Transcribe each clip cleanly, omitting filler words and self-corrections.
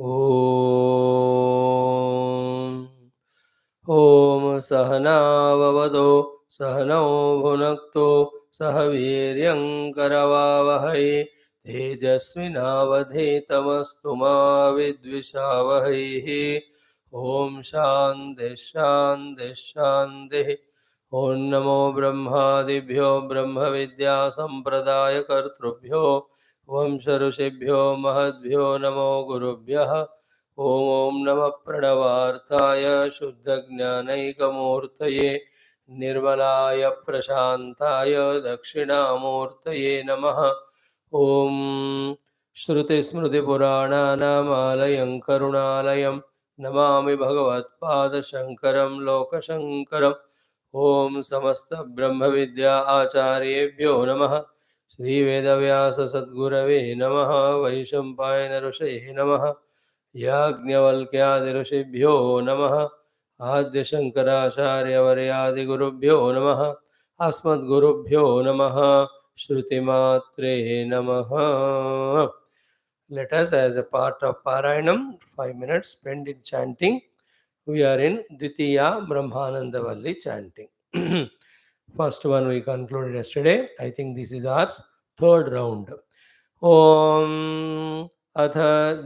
ॐ सहनाववतु सहनौ भुनक्तु सह वीर्यं करवावहै तेजस्विनावधीतमस्तु मा विद्विषावहैः। ॐ शान्तिः शान्तिः शान्तिः। ॐ नमो ब्रह्मादिभ्यो ब्रह्मविद्यासम्प्रदायकर्तृभ्यो वंश ऋषिभ्यो महद्भ्यो नमो गुरुभ्यः। ॐ नमः प्रणवार्थाय शुद्धज्ञानैकमूर्तये निर्मलाय प्रशान्ताय दक्षिणामूर्तये नमः। ॐ श्रुतिस्मृतिपुराणानामालयं करुणालयं नमामि भगवत्पादशङ्करं लोकशङ्करम्। ॐ समस्तब्रह्मविद्या आचार्येभ्यो नमः। श्रीवेदव्याससद्गुरवे नमः। वैशम्पायनऋषये नमः। याज्ञवल्क्यादिऋषिभ्यो नमः। आद्यशङ्कराचार्यवर्यादिगुरुभ्यो नमः। अस्मद्गुरुभ्यो नमः। श्रुतिमात्रे नमः। Let us, as a part of Parayanam, 5 minutes spent in chanting. We are in Dvitiya Brahmananda Valli chanting. First one we concluded yesterday. I think this is our third round. Om अथ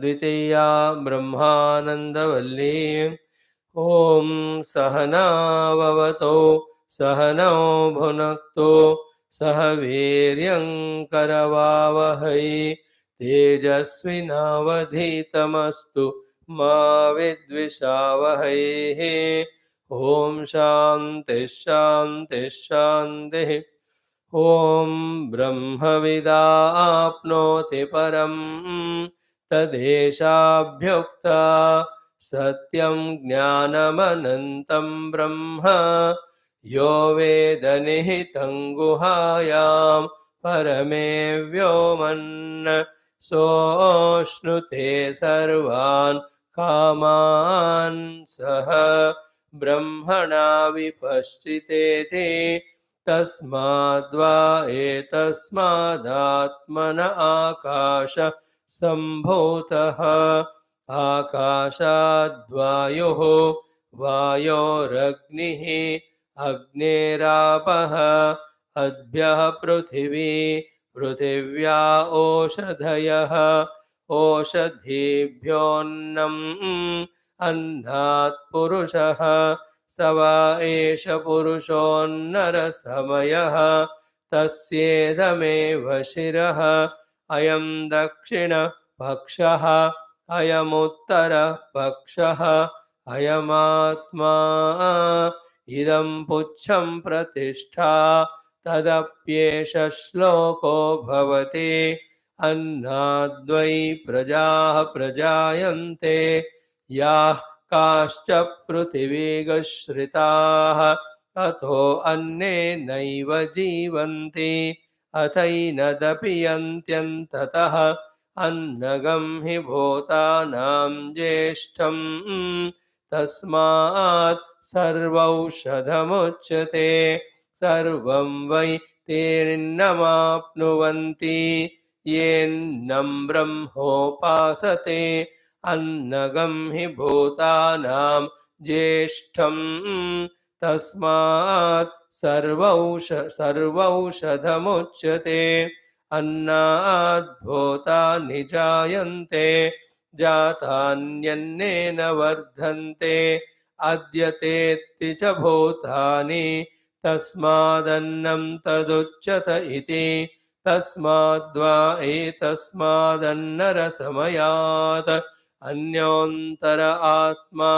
द्वितीया ब्रह्मानन्दवल्ली। ॐ सहनाववतु सहनौ भुनक्तु सह वीर्यं करवावहै तेजस्विनावधीतमस्तु मा विद्विषावहैः। ॐ शान्तिः शान्तिः शान्तिः। ॐ ब्रह्मविदाप्नोति परं तदेशाभ्युक्ता सत्यं ज्ञानमनन्तं ब्रह्म यो वेदनिहितं गुहायां परमे व्योमन् सोऽश्नुते सर्वान् कामान् सह ब्रह्मणा विपश्चितेति तस्माद्वा एतस्मादात्मन आकाश सम्भूतः आकाशाद्वायुः वायोरग्निः अग्नेरापः अद्भ्यः पृथिवी पृथिव्या ओषधयः ओषधीभ्योऽन्नम् अन्नात् पुरुषः स वा एष पुरुषोऽन्नरसमयः तस्येदमेव शिरः अयं दक्षिणपक्षः अयमुत्तरपक्षः अयमात्मा इदं पुच्छं प्रतिष्ठा तदप्येष श्लोको भवति अन्नाद्वै प्रजाः प्रजायन्ते याः काश्च पृथिवीगश्रिताः अथो अन्नेनैव जीवन्ति अथैनदपि यन्त्यन्ततः अन्नगं हि भूतानां ज्येष्ठं तस्मात् सर्वौषधमुच्यते सर्वं वै तेर्नमाप्नुवन्ति येन्नं ब्रह्मोपासते अन्नगं हि भूतानां ज्येष्ठं तस्मात् सर्वौषधमुच्यते अन्नाद् भूतानि जायन्ते जातान्यन्नेन वर्धन्ते अद्यतेत्ति च भूतानि तस्मादन्नं तदुच्यत इति तस्माद्वा एतस्मादन्नरसमयात् अन्योन्तर आत्मा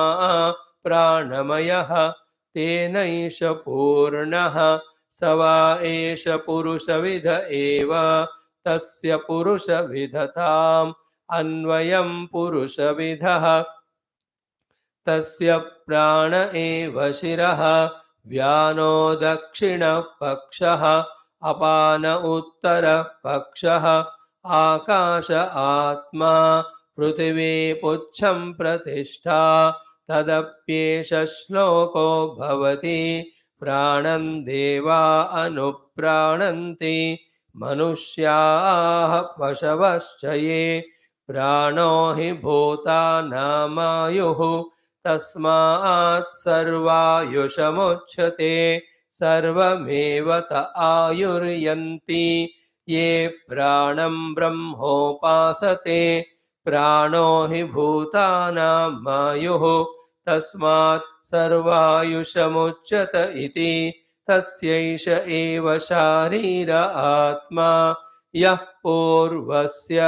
प्राणमयः तेनैष पूर्णः स वा एष पुरुषविद एव तस्य पुरुषविदताम् अन्वयं पुरुषविदः तस्य प्राण एव शिरः व्यानो दक्षिणपक्षः अपान उत्तरपक्षः आकाश आत्मा पृथिवी पुच्छं प्रतिष्ठा तदप्येष श्लोको भवति प्राणं देवा अनुप्राणन्ति मनुष्याः पशवश्च ये प्राणो हि भूतानामायुः तस्मात् सर्वायुषमुच्यते सर्वमेव त आयुर्यन्ति ये प्राणं ब्रह्मोपासते प्राणो हि भूतानामायुः तस्मात् सर्वायुषमुच्यत इति तस्यैष एव शारीर आत्मा यः पूर्वस्य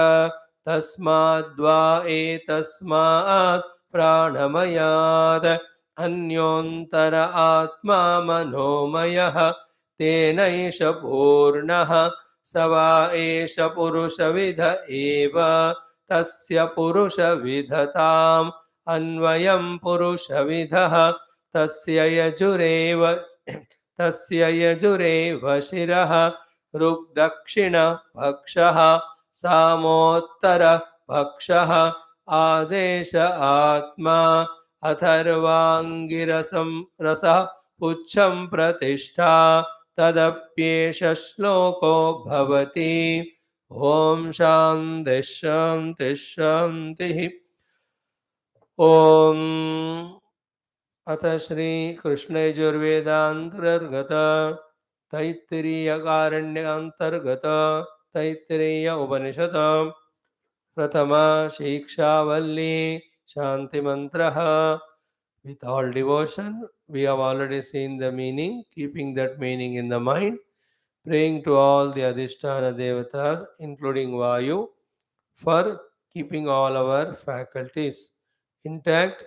तस्माद्वा एतस्मात् प्राणमयात् अन्योन्तर आत्मा मनोमयः तेनैष पूर्णः स वा एष पुरुषविद एव तस्य पुरुषविधताम् अन्वयं पुरुषविदः तस्य यजुरेव शिरः ऋग्दक्षिणपक्षः सामोत्तरपक्षः आदेश आत्मा अथर्वाङ्गिरसं रसः पुच्छं प्रतिष्ठा तदप्येष श्लोको भवति ॐ शान्तिः शान्तिः शान्तिः ॐ अथ श्री कृष्णयजुर्वेदान्तर्गत तैत्तिरीयकारण्यकान्तर्गत तैत्तिरीय उपनिषद प्रथमा शिक्षा वल्ली शांति मंत्रः. With all devotion, we have already seen the meaning, keeping that meaning in the mind, praying to all the Adhisthana Devatas, including Vayu, for keeping all our faculties intact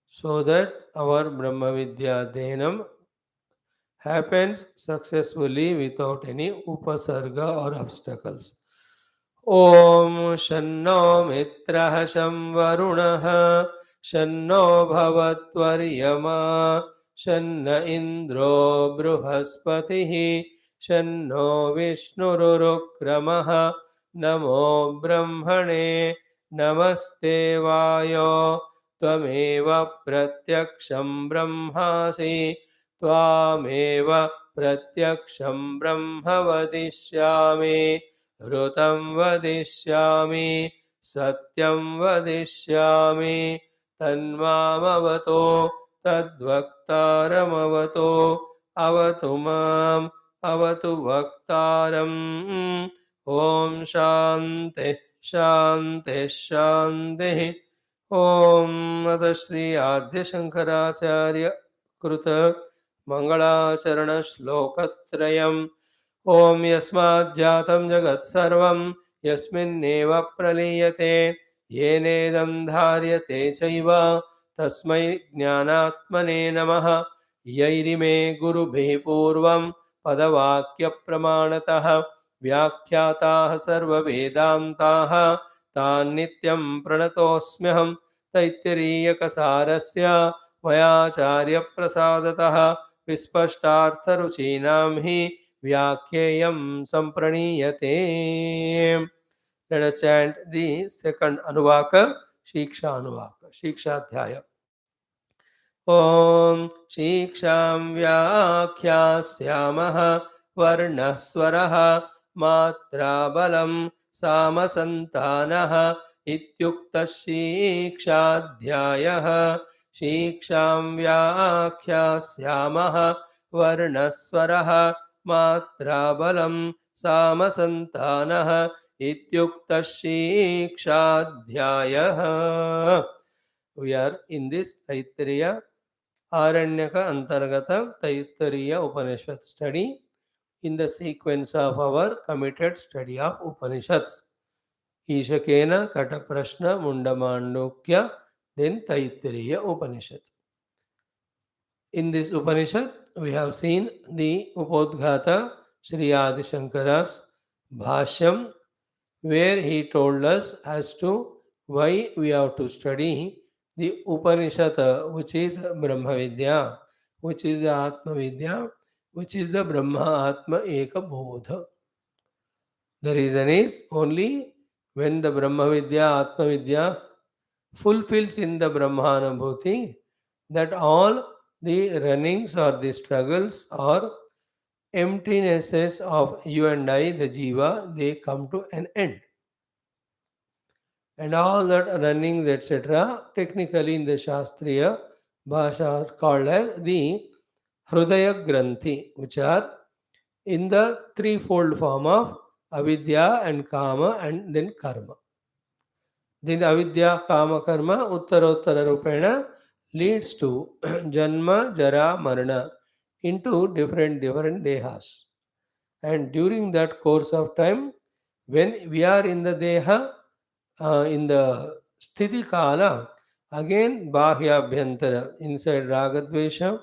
so that our Brahma Vidya Dhenam happens successfully without any upasarga or obstacles. ॐ शन्नो मित्रः शं वरुणः शन्नो भवत्वर्यमा शन्न इन्द्रो बृहस्पतिः शन्नो विष्णुरुक्रमः नमो ब्रह्मणे नमस्ते वायो त्वमेव प्रत्यक्षं ब्रह्मासि त्वामेव प्रत्यक्षं ब्रह्म वदिष्यामि ऋतं वदिष्यामि सत्यं वदिष्यामि तन्मामवतो तद्वक्तारमवतो अवतु माम् अवतु वक्तारम् ॐ शान्तिः शान्तिः शान्तिः ॐ अथ श्री आद्य शंकराचार्य कृत मंगलाचरण श्लोकत्रयम् ॐ यस्माज्जातं जगत्सर्वं यस्मिन्नेव प्रलीयते येनेदं धार्यते चैव तस्मै ज्ञानात्मने नमः यैरिमे गुरुभिः पूर्वं पदवाक्यप्रमाणतः व्याख्याताः सर्ववेदान्ताः तान् नित्यं प्रणतोऽस्म्यहं तैत्तिरीयकसारस्य मयाचार्यप्रसादतः विस्पष्टार्थरुचीनां हि व्याख्येयं सम्प्रणीयते. Let us chant the second Anuvaka, Siksha Anuvaka, Sikshaadhyaya. ॐ शिक्षां व्याख्यास्यामः वर्णस्वरः मात्राबलं सामसन्तानः इत्युक्तः शिक्षाध्यायः शिक्षां व्याख्यास्यामः वर्णस्वरः मात्राबलं सामसन्तानः इत्युक्तः शिक्षाध्यायः. We are in this Taittiriya Aranyaka Antargata Taittiriya Upanishad study in the sequence of our committed study of Upanishads. Ishakena Kataprashna Mundamandukya, then Taittiriya Upanishad. In this Upanishad, we have seen the Upodghata Sri Adi Shankara's Bhashyam, where he told us as to why we have to study the Upanishad, which is Brahma Vidya, which is the Atma Vidya, which is the Brahma Atma Eka Bodha. The reason is only when the Brahma Vidya, Atma Vidya fulfills in the Brahmanubhuti, that all the runnings or the struggles or emptinesses of you and I, the Jiva, they come to an end. and all that runnings, etc., technically in the Shastriya Bhasha are called as the Hrudaya Granthi, which are in the threefold form of avidya and kama and then karma. Then avidya, kama, karma, uttara rupena leads to janma, jara, marana into different dehas. And during that course of time, when we are in the deha, in the sthiti kala, again bahya abhyantara, inside ragadvesha,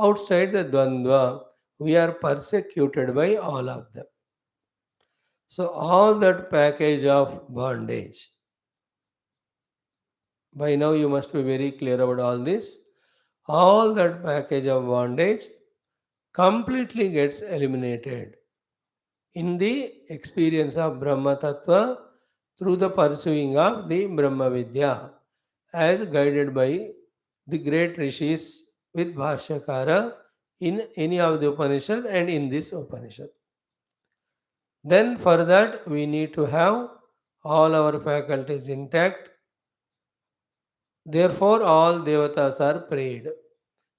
outside the dvandva, we are persecuted by all of them. So all that package of bondage, by now you must be very clear about all this. All that package of bondage completely gets eliminated in the experience of Brahma Tattva through the pursuing of the Brahma Vidya as guided by the great rishis with Bhashyakara in any of the Upanishad and in this Upanishad. Then for that we need to have all our faculties intact. Therefore all devatas are prayed.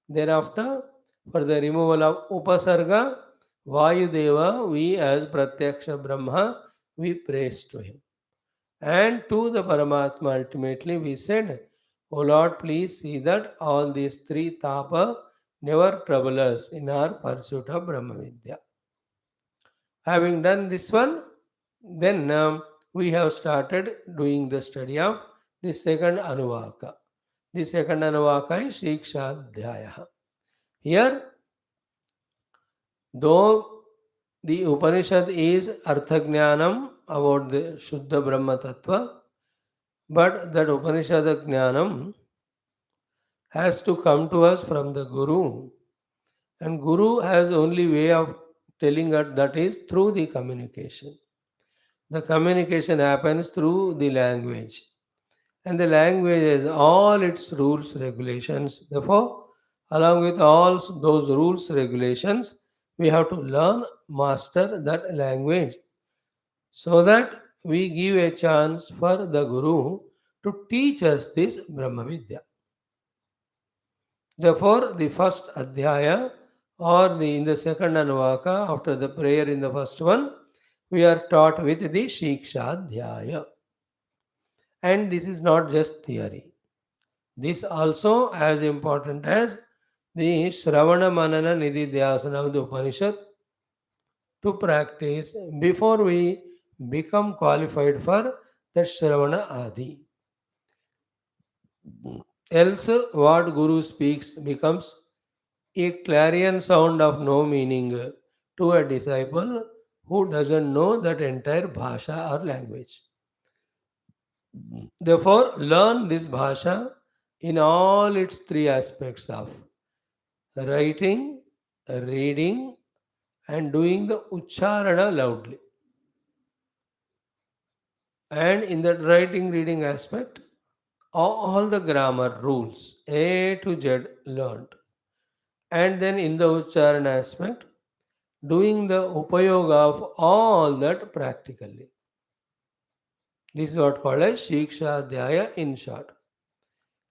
Thereafter, for the removal of Upasarga, Vayudeva, we as Pratyaksha Brahma, we praise to him. And to the Paramatma ultimately we said, O Lord, please see that all these three tapa never trouble us in our pursuit of Brahma Vidya. Having done this one, then we have started doing the study of the second Anuvaka. The second Anuvaka is Siksha Dhyaya. Here, though the Upanishad is Arthajnanam about the Shuddha Brahma Tattva, but that Upanishad Jnanam has to come to us from the Guru. And Guru has only way of telling us that is through the communication. The communication happens through the language. And the language has all its rules, regulations. Therefore, along with all those rules, regulations, we have to learn, master that language so that we give a chance for the Guru to teach us this Brahma Vidya. Therefore, the first Adhyaya or in the second Anuvaka, after the prayer in the first one, we are taught with the Shiksha Adhyaya. And this is not just theory. This also as important as the Shravana Manana Nidhi Dhyasana of the Upanishad to practice before we become qualified for the Shravana Adi. Else, what Guru speaks becomes a clarion sound of no meaning to a disciple who doesn't know that entire bhasha or language. Therefore, learn this bhasha in all its three aspects of writing, reading, and doing the ucharana loudly. And in that writing, reading aspect, all the grammar rules A to Z learned. And then in the ucharana aspect, doing the upayoga of all that practically. This is what called as Shiksha Dhyaya in short.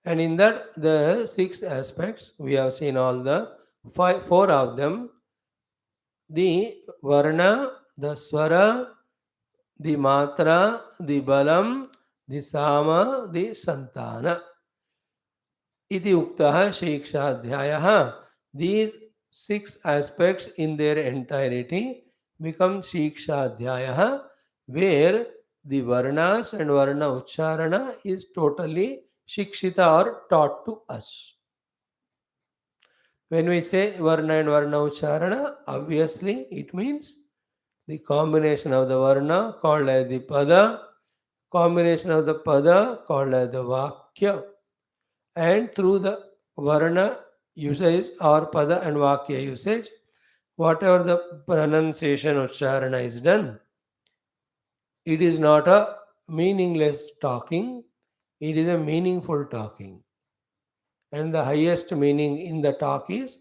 And in that, the six aspects, we have seen all the four of them: the Varna, the Swara, the Matra, the Balam, the Sama, the Santana. Iti Uktaha Shikshadhyaya. These six aspects in their entirety become Shikshadhyaya, where the Varnas and Varna Ucharana is totally Shikshita or taught to us. When we say Varna and Varna Ucharana, obviously it means the combination of the Varna called as the Pada, combination of the Pada called as the Vakya, and through the Varna usage or Pada and Vakya usage, whatever the pronunciation Ucharana is done, it is not a meaningless talking, it is a meaningful talking. And the highest meaning in the talk is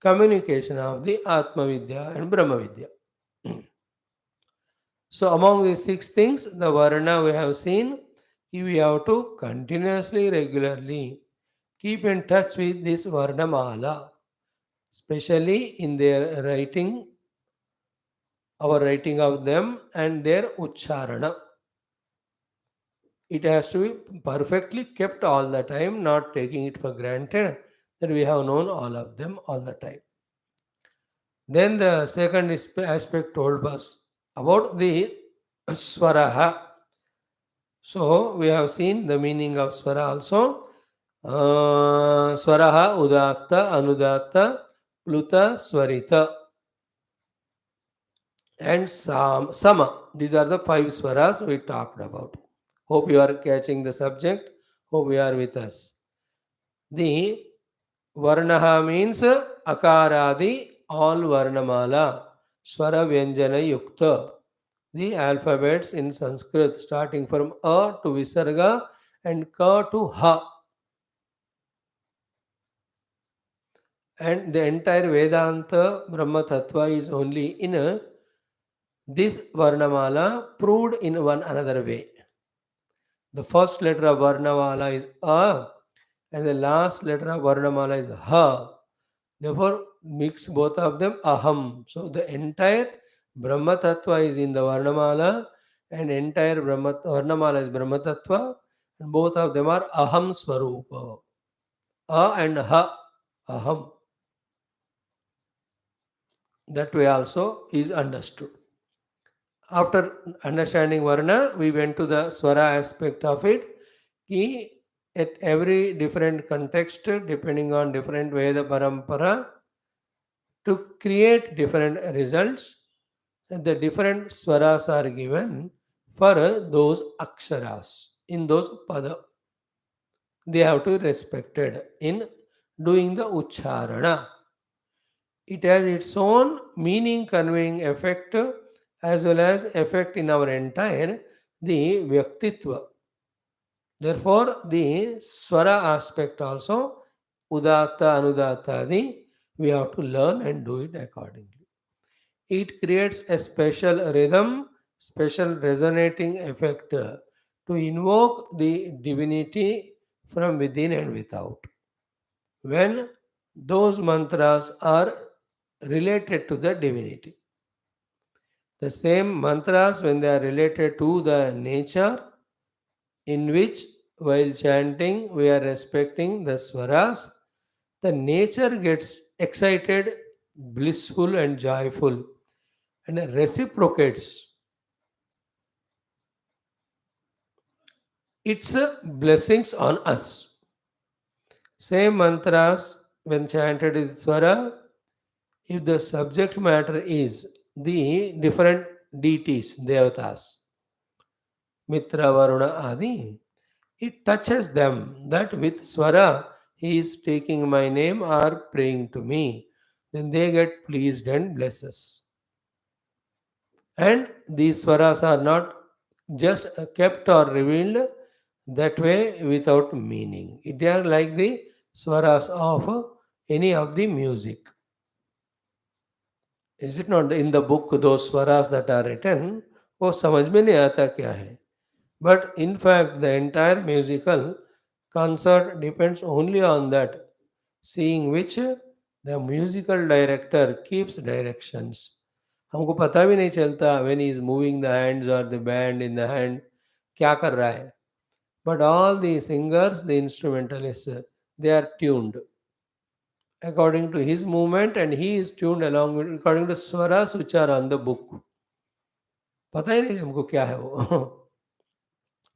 communication of the Atma Vidya and Brahma Vidya. So, among these six things, the Varna we have seen We have to continuously, regularly keep in touch with this Varnamala, especially in their writing, our writing of them and their Ucharana. It has to be perfectly kept all the time, not taking it for granted that we have known all of them all the time. Then the second aspect told us about the Swaraha. So we have seen the meaning of Swara also. Swaraha, Udatta, Anudatta, Pluta, Swarita, and Sama. These are the five Swaras we talked about. Hope you are catching the subject. Hope you are with us. The Varnaha means Akaradi, all Varnamala, Swara Vyanjana Yukta. The alphabets in Sanskrit starting from A to Visarga and Ka to Ha. And the entire Vedanta Brahma Tattva is only in this Varnamala proved in one another way. The first letter of Varnamala is A and the last letter of Varnamala is Ha. Therefore, mix both of them Aham. So the entire Brahma Tattva is in the Varnamala and entire Varnamala is Brahma Tattva and both of them are Aham Swarupa. A and Ha. Aham. That way also is understood. After understanding Varna, we went to the Swara aspect of it. Ki at every different context, depending on different Veda Parampara, to create different results, the different Swaras are given for those Aksharas in those Pada. They have to be respected in doing the Ucharana. It has its own meaning conveying effect as well as effect in our entire the Vyaktitva. Therefore, the Swara aspect also, Udatta, Anudatta, we have to learn and do it accordingly. It creates a special rhythm, special resonating effect to invoke the divinity from within and without. When those mantras are related to the divinity. The same mantras, when they are related to the nature, in which while chanting we are respecting the swaras, the nature gets excited, blissful, and joyful, and reciprocates its blessings on us. Same mantras, when chanted with swara, if the subject matter is the different deities, devatas, Mitra, Varuna, Adi, it touches them that with Swara he is taking my name or praying to me. Then they get pleased and blesses. And these Swaras are not just kept or revealed that way without meaning. They are like the Swaras of any of the music. Is it not in the book those Swaras that are written? वो समझ में नहीं आता क्या है. But in fact, the entire musical concert depends only on that, seeing which the musical director keeps directions. हमको पता भी नहीं चलता when he is moving the hands or the band in the hand क्या कर रहा है. But all the singers, the instrumentalists, they are tuned according to his movement and he is tuned along with according to swaras which are on the book. पता ही नहीं हमको क्या है वो.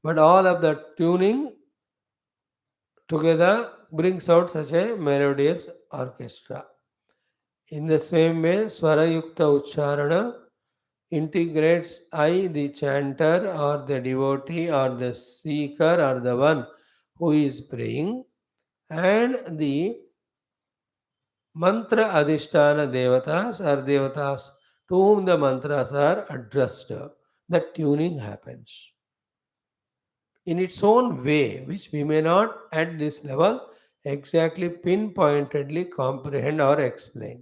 But all of the tuning together brings out such a melodious orchestra. In the same way, Swarayukta Ucharana integrates I, the chanter or the devotee or the seeker or the one who is praying, and the mantra adhishtana devatas or devatas to whom the mantras are addressed. The tuning happens in its own way, which we may not at this level exactly pinpointedly comprehend or explain.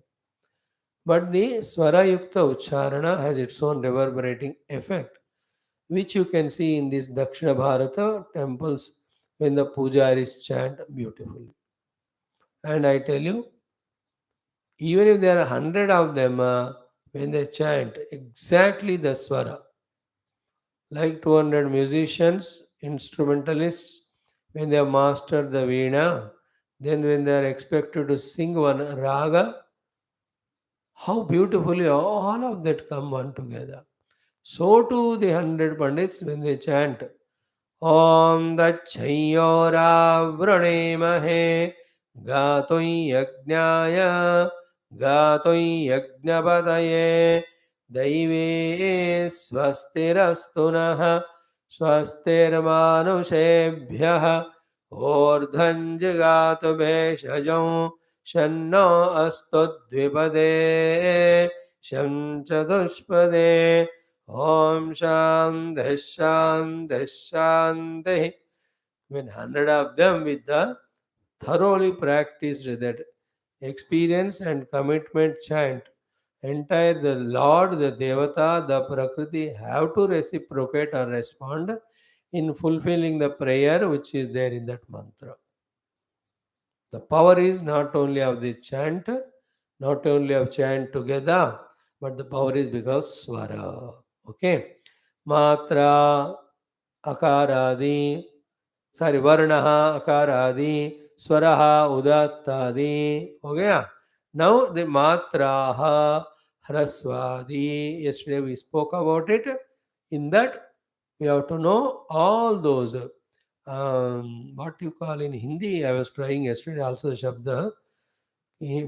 But the Swara Yukta Ucharana has its own reverberating effect. which you can see in these Dakshina Bharata temples when the pujaris chant beautifully. And I tell you, even if there are 100 of them, when they chant exactly the swara, like 200 musicians, instrumentalists, when they have mastered the veena, then when they are expected to sing one raga, how beautifully all of that come one together. So too the 100 pandits when they chant Om Dachayyoravraneemahe Gatoi Yajnaya Gatoi Yajnapadaye Daive Swastirastunah Swastirmanusebhyah Ordhanjagatu Bheshajam Shanno Astudvipade Sham Chadushpade Om Shanti Shanti Shanti. When 100 of them with the thoroughly practiced that experience and commitment chant, entire the Lord, the Devata, the Prakriti have to reciprocate or respond in fulfilling the prayer which is there in that mantra. The power is not only of the chant, not only of chant together, but the power is because swara. Okay. Matra, akaradi, sorry, varnaha, akaradi, swaraha, udattadi. Okay. Now the matraha, hraswadi. Yesterday we spoke about it. In that we have to know all those what you call in Hindi. I was trying yesterday also Shabda. eh,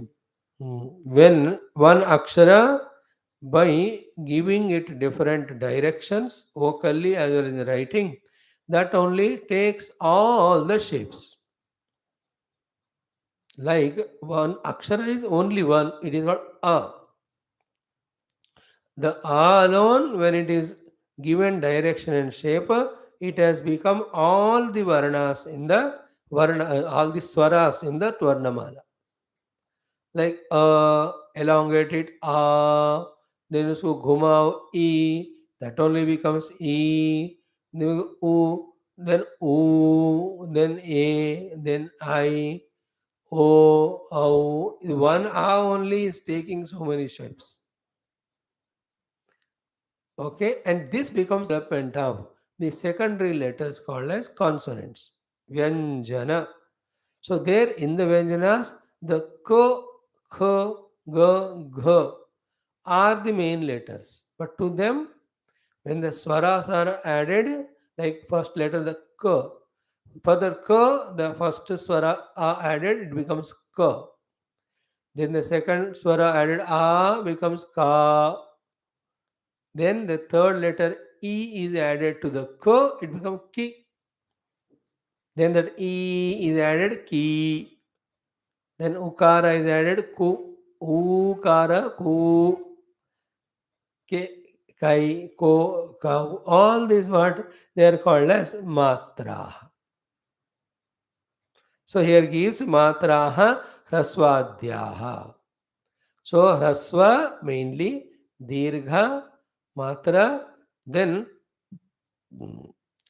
When one akshara by giving it different directions vocally as well as in writing, that only takes all the shapes. Like one akshara is only one, it is what a. The a alone, when it is given direction and shape, it has become all the varnas in the all the swaras in the Tvarnamala. Like elongated then usko ghumao e, that only becomes e, then u, then a, then I, o, au. One a only is taking so many shapes. Okay, and this becomes development of the secondary letters called as consonants. Vyanjana. So there in the Vyanjanas, the k, kh, g, gh are the main letters. But to them, when the swaras are added, like first letter the k, for the k, the first swara are added, it becomes k. Then the second swara added a becomes ka. Then the third letter E is added to the K, it becomes Ki. Then that E is added Ki. Then Ukara is added Ku. Ukara Ku. Ke, Kai, Ko, Kau. All these what they are called as Matra. So here gives Matraha Hraswadhyaha. So Hraswa mainly Dirgha, Matra, then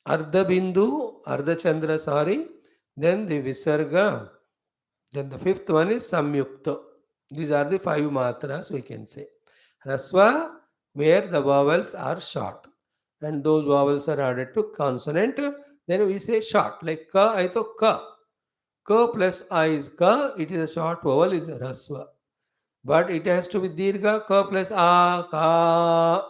Ardha Bindu, Ardha Chandra, sorry. Then the Visarga. Then the fifth one is Samyukta. These are the five matras we can say. Rasva, where the vowels are short. And those vowels are added to consonant. Then we say short. Like ka, I to ka. Ka plus I is ka. It is a short vowel, is Rasva. But it has to be Dirgha, ka plus a, ka.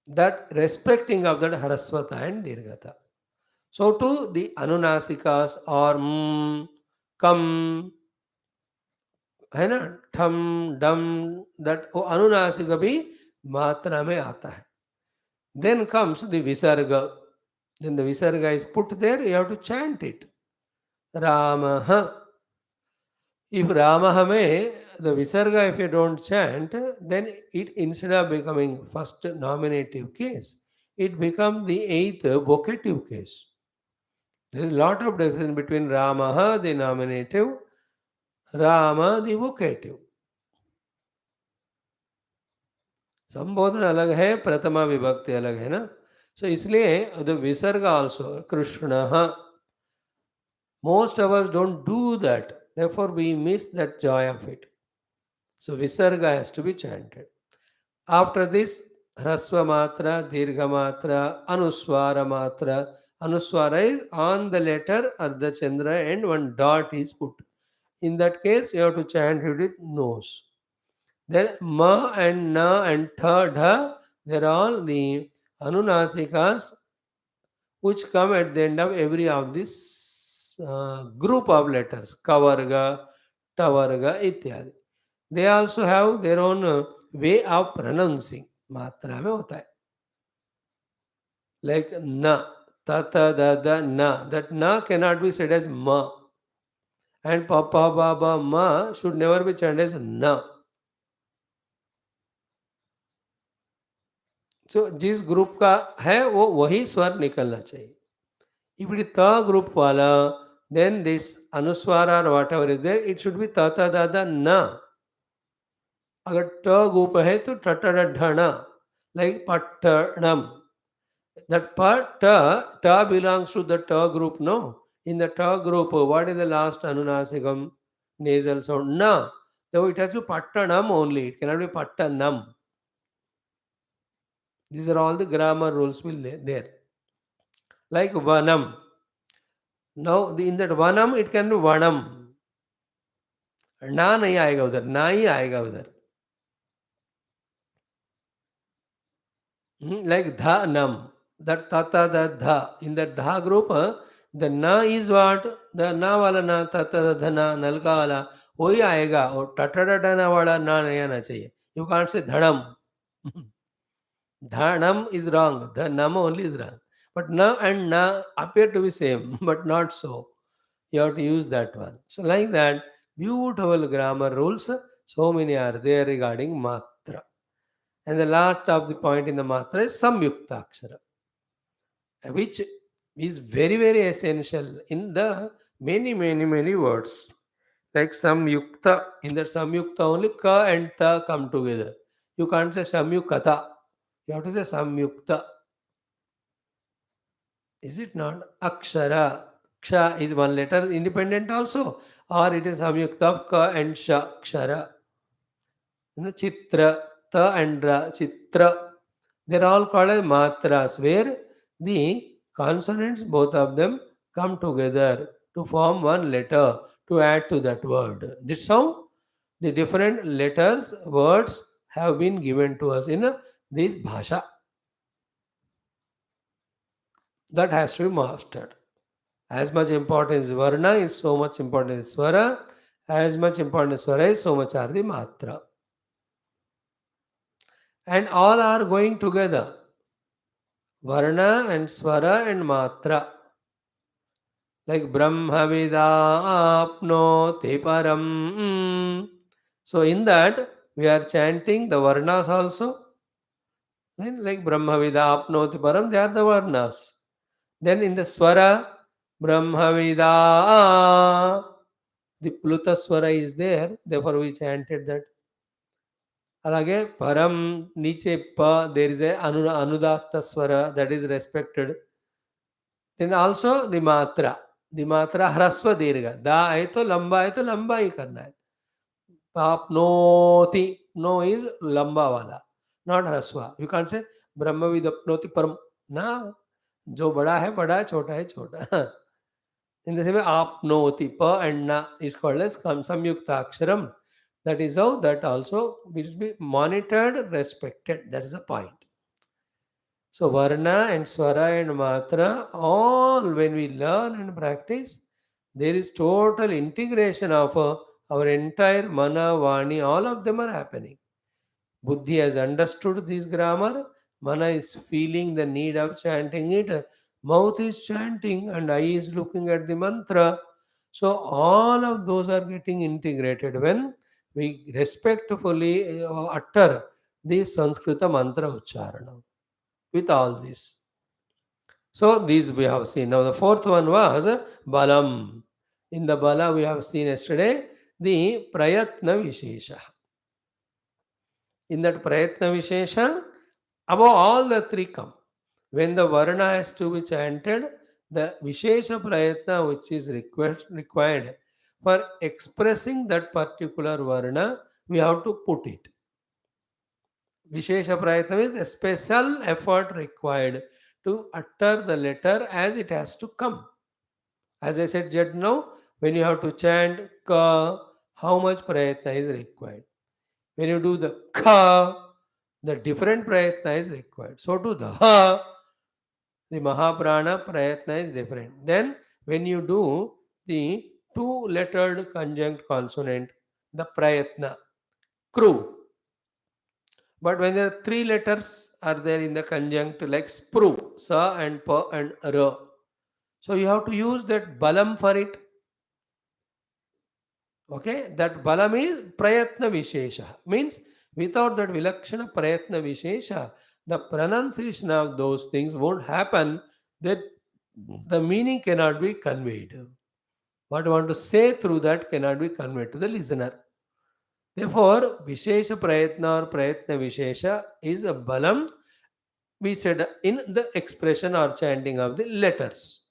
That respecting of that Harasvata and Dirghata. So too the Anunasikas or kam, है ना, ठम डम, that अनुनासिक भी मात्रा में आता है. Then comes the visarga. Then the visarga is put there, you have to chant it. Ramah. If Ramah may, the visarga, if you don't chant, then it instead of becoming first nominative case, it becomes the eighth vocative case. There is a lot of difference between Ramaha, the nominative, Rama, the vocative. संबोधन अलग है, प्रथमा विभक्ति अलग है ना. So इसलिए the visarga also Krishna. Most of us don't do that. Therefore, we miss that joy of it. So visarga has to be chanted. After this, Hrasva Matra, Dirgha Matra, Anuswara Matra. Anuswara is on the letter Ardha Chandra and one dot is put. In that case, you have to chant it with nose. Then Ma and Na and Tha, Dha, they're all the Anunasikas which come at the end of every of this group of letters. Kavarga, Tavarga, इत्यादि. They also have their own way of pronouncing. मात्रा में होता है. Like na, ta ta da da na. That na cannot be said as ma. And pa pa ba ba ma should never be chanted as na. So जिस group का है वो वही स्वर निकलना चाहिए. If it is ta group wala, then this anuswara or whatever is there, it should be ta ta da da na. अगर ट ग्रुप है तो ट ट ड ढ न. Like pattanam. That ta belongs to the ta group, no? In the ta group, what is the last anunasikam nasal sound? Na. So it has to be pattanam only. It cannot be pattanam. These are all the grammar rules will there. Like vanam. Now in that vanam, it can be vanam. ना नहीं आएगा उधर, ना ही आएगा उधर. Like dha nam. That tata that dha. In that dha group, the na is what? The na wala na, tata the na, nalka wala. वही आएगा और टटडना वाला ना नहीं आना चाहिए. You can't say धड़म. Dhanam is wrong. The nam only is wrong. But na and na appear to be same, but not so. You have to use that one. So like that, beautiful grammar rules. So many are there regarding matra. And the last of the point in the matra is samyukta akshara, which is very, very essential in the many, many, many words. Like samyukta, in that samyukta only ka and ta come together. You can't say samyukata. You have to say samyukta. Is it not? Akshara. Ksha is one letter independent also, or it is samyukta of ka and sha, kshara. Chitra, ta and ra, chitra. They're all called as matras, where the consonants, both of them, come together to form one letter to add to that word. This how the different letters, words have been given to us in this bhasha. That has to be mastered. As much importance varna is so much important is swara. As much important swara is so much are the matra. And all are going together. Varna and swara and matra. Like Brahma Vidapnoti Param. So in that we are chanting the varnas also. Like Brahma Vidapnoti Param, they are the varnas. Then in the swara, Brahma Vida, the Pluta swara is there, therefore we chanted that. అలాగే పరం నీచే ప there is a अनुदात्त swara that is respected. Then also the matra hrasva dirgha. Da hai to lamba hi karna hai. Apnoti, no is lamba wala, not hrasva. You can't say brahma vidapnoti param. Na, जो बड़ा है बड़ा, छोटा है छोटा. In the same way, apnoti, pa and na is called as samyukta aksharam. That is how that also will be monitored, respected. That is the point. So varna and swara and matra, all when we learn and practice, there is total integration of our entire mana, vani, all of them are happening. Buddhi has understood this grammar. Mana is feeling the need of chanting it. Mouth is chanting and eye is looking at the mantra. So all of those are getting integrated when we respectfully utter the Sanskrita mantra ucharana with all this. So these we have seen. Now the fourth one was balam. In the bala we have seen yesterday the prayatna vishesha. In that Prayatna Vishesha, above all the three come. When the Varna has to be chanted, the Vishesha Prayatna which is required for expressing that particular Varna, we have to put it. Vishesha Prayatna is a special effort required to utter the letter as it has to come. As I said just now, when you have to chant ka, how much prayatna is required? When you do the ka, the different prayatna is required. So to the ha, the Mahaprana prayatna is different. Then when you do the two-lettered conjunct consonant, the prayatna, kru. But when there are three letters are there in the conjunct like spru, sa and pa and ra. So you have to use that balam for it. Okay, that balam is prayatna vishesha. Means without that vilakshana prayatna vishesha, the pronunciation of those things won't happen, that the meaning cannot be conveyed. What you want to say through that cannot be conveyed to the listener. Therefore, vishesha prayatna or prayatna vishesha is a balam, we said, in the expression or chanting of the letters,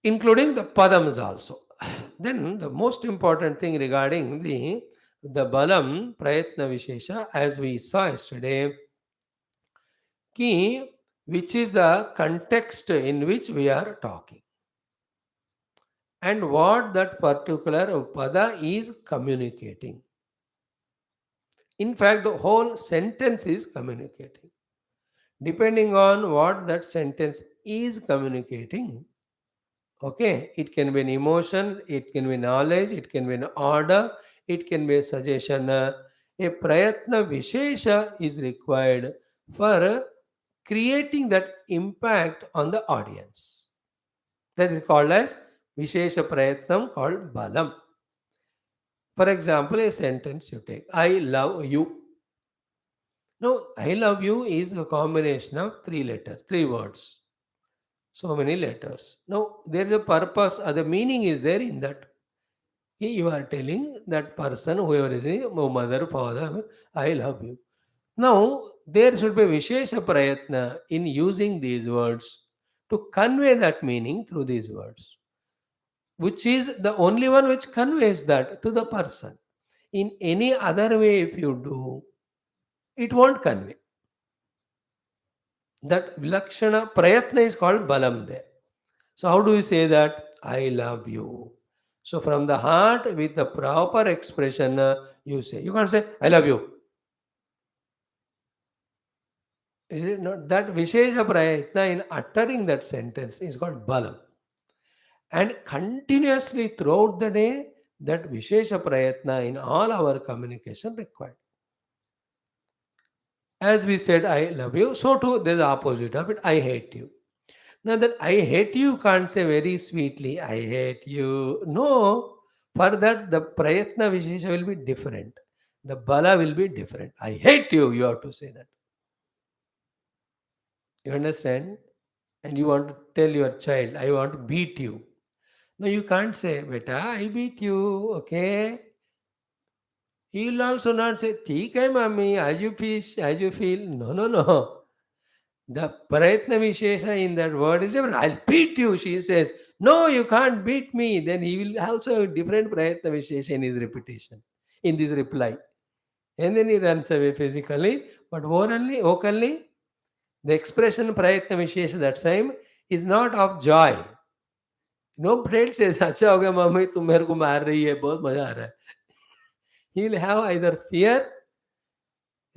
including the padams also. Then the most important thing regarding the balam prayatna vishesha, as we saw yesterday, ki, which is the context in which we are talking and what that particular pada is communicating. In fact, the whole sentence is communicating. Depending on what that sentence is communicating, okay, it can be an emotion, it can be knowledge, it can be an order, it can be a suggestion. A prayatna vishesha is required for creating that impact on the audience. That is called as vishesha prayatnam, called balam. For example, a sentence you take, I love you. Now, I love you is a combination of three letters, three words, so many letters. Now, there is a purpose, the meaning is there in that. You are telling that person, whoever is it, mother, father, I love you. Now, there should be Vishesha Prayatna in using these words to convey that meaning through these words, which is the only one which conveys that to the person. In any other way, if you do, it won't convey. That Vilakshana Prayatna is called Balam there. So, how do you say that? I love you. So, from the heart, with the proper expression, you say. You can't say, I love you. Is it not? That Vishesha Prayatna in uttering that sentence is called Balam. And continuously throughout the day, that Vishesha Prayatna in all our communication required. As we said, I love you, so too there's the opposite of it, I hate you. Now that I hate you can't say very sweetly, I hate you. No, for that the Prayatna Vishesha will be different. The Bala will be different. I hate you, you have to say that. You understand? And you want to tell your child, I want to beat you. No, you can't say, Beta, I beat you, okay? He will also not say, "Theek hai, mommy, as you feel. No, no, no. The Prayatna Vishesha in that word is different. I'll beat you, she says. No, you can't beat me. Then he will also have different Prayatna Vishesha in his repetition, in this reply. And then he runs away physically. But orally, vocally, the expression Prayatna Vishesha that time is not of joy. No friend says, अच्छा हो गया mummy तुम मेरे को मार रही है बहुत मजा आ रहा है. He will have either fear,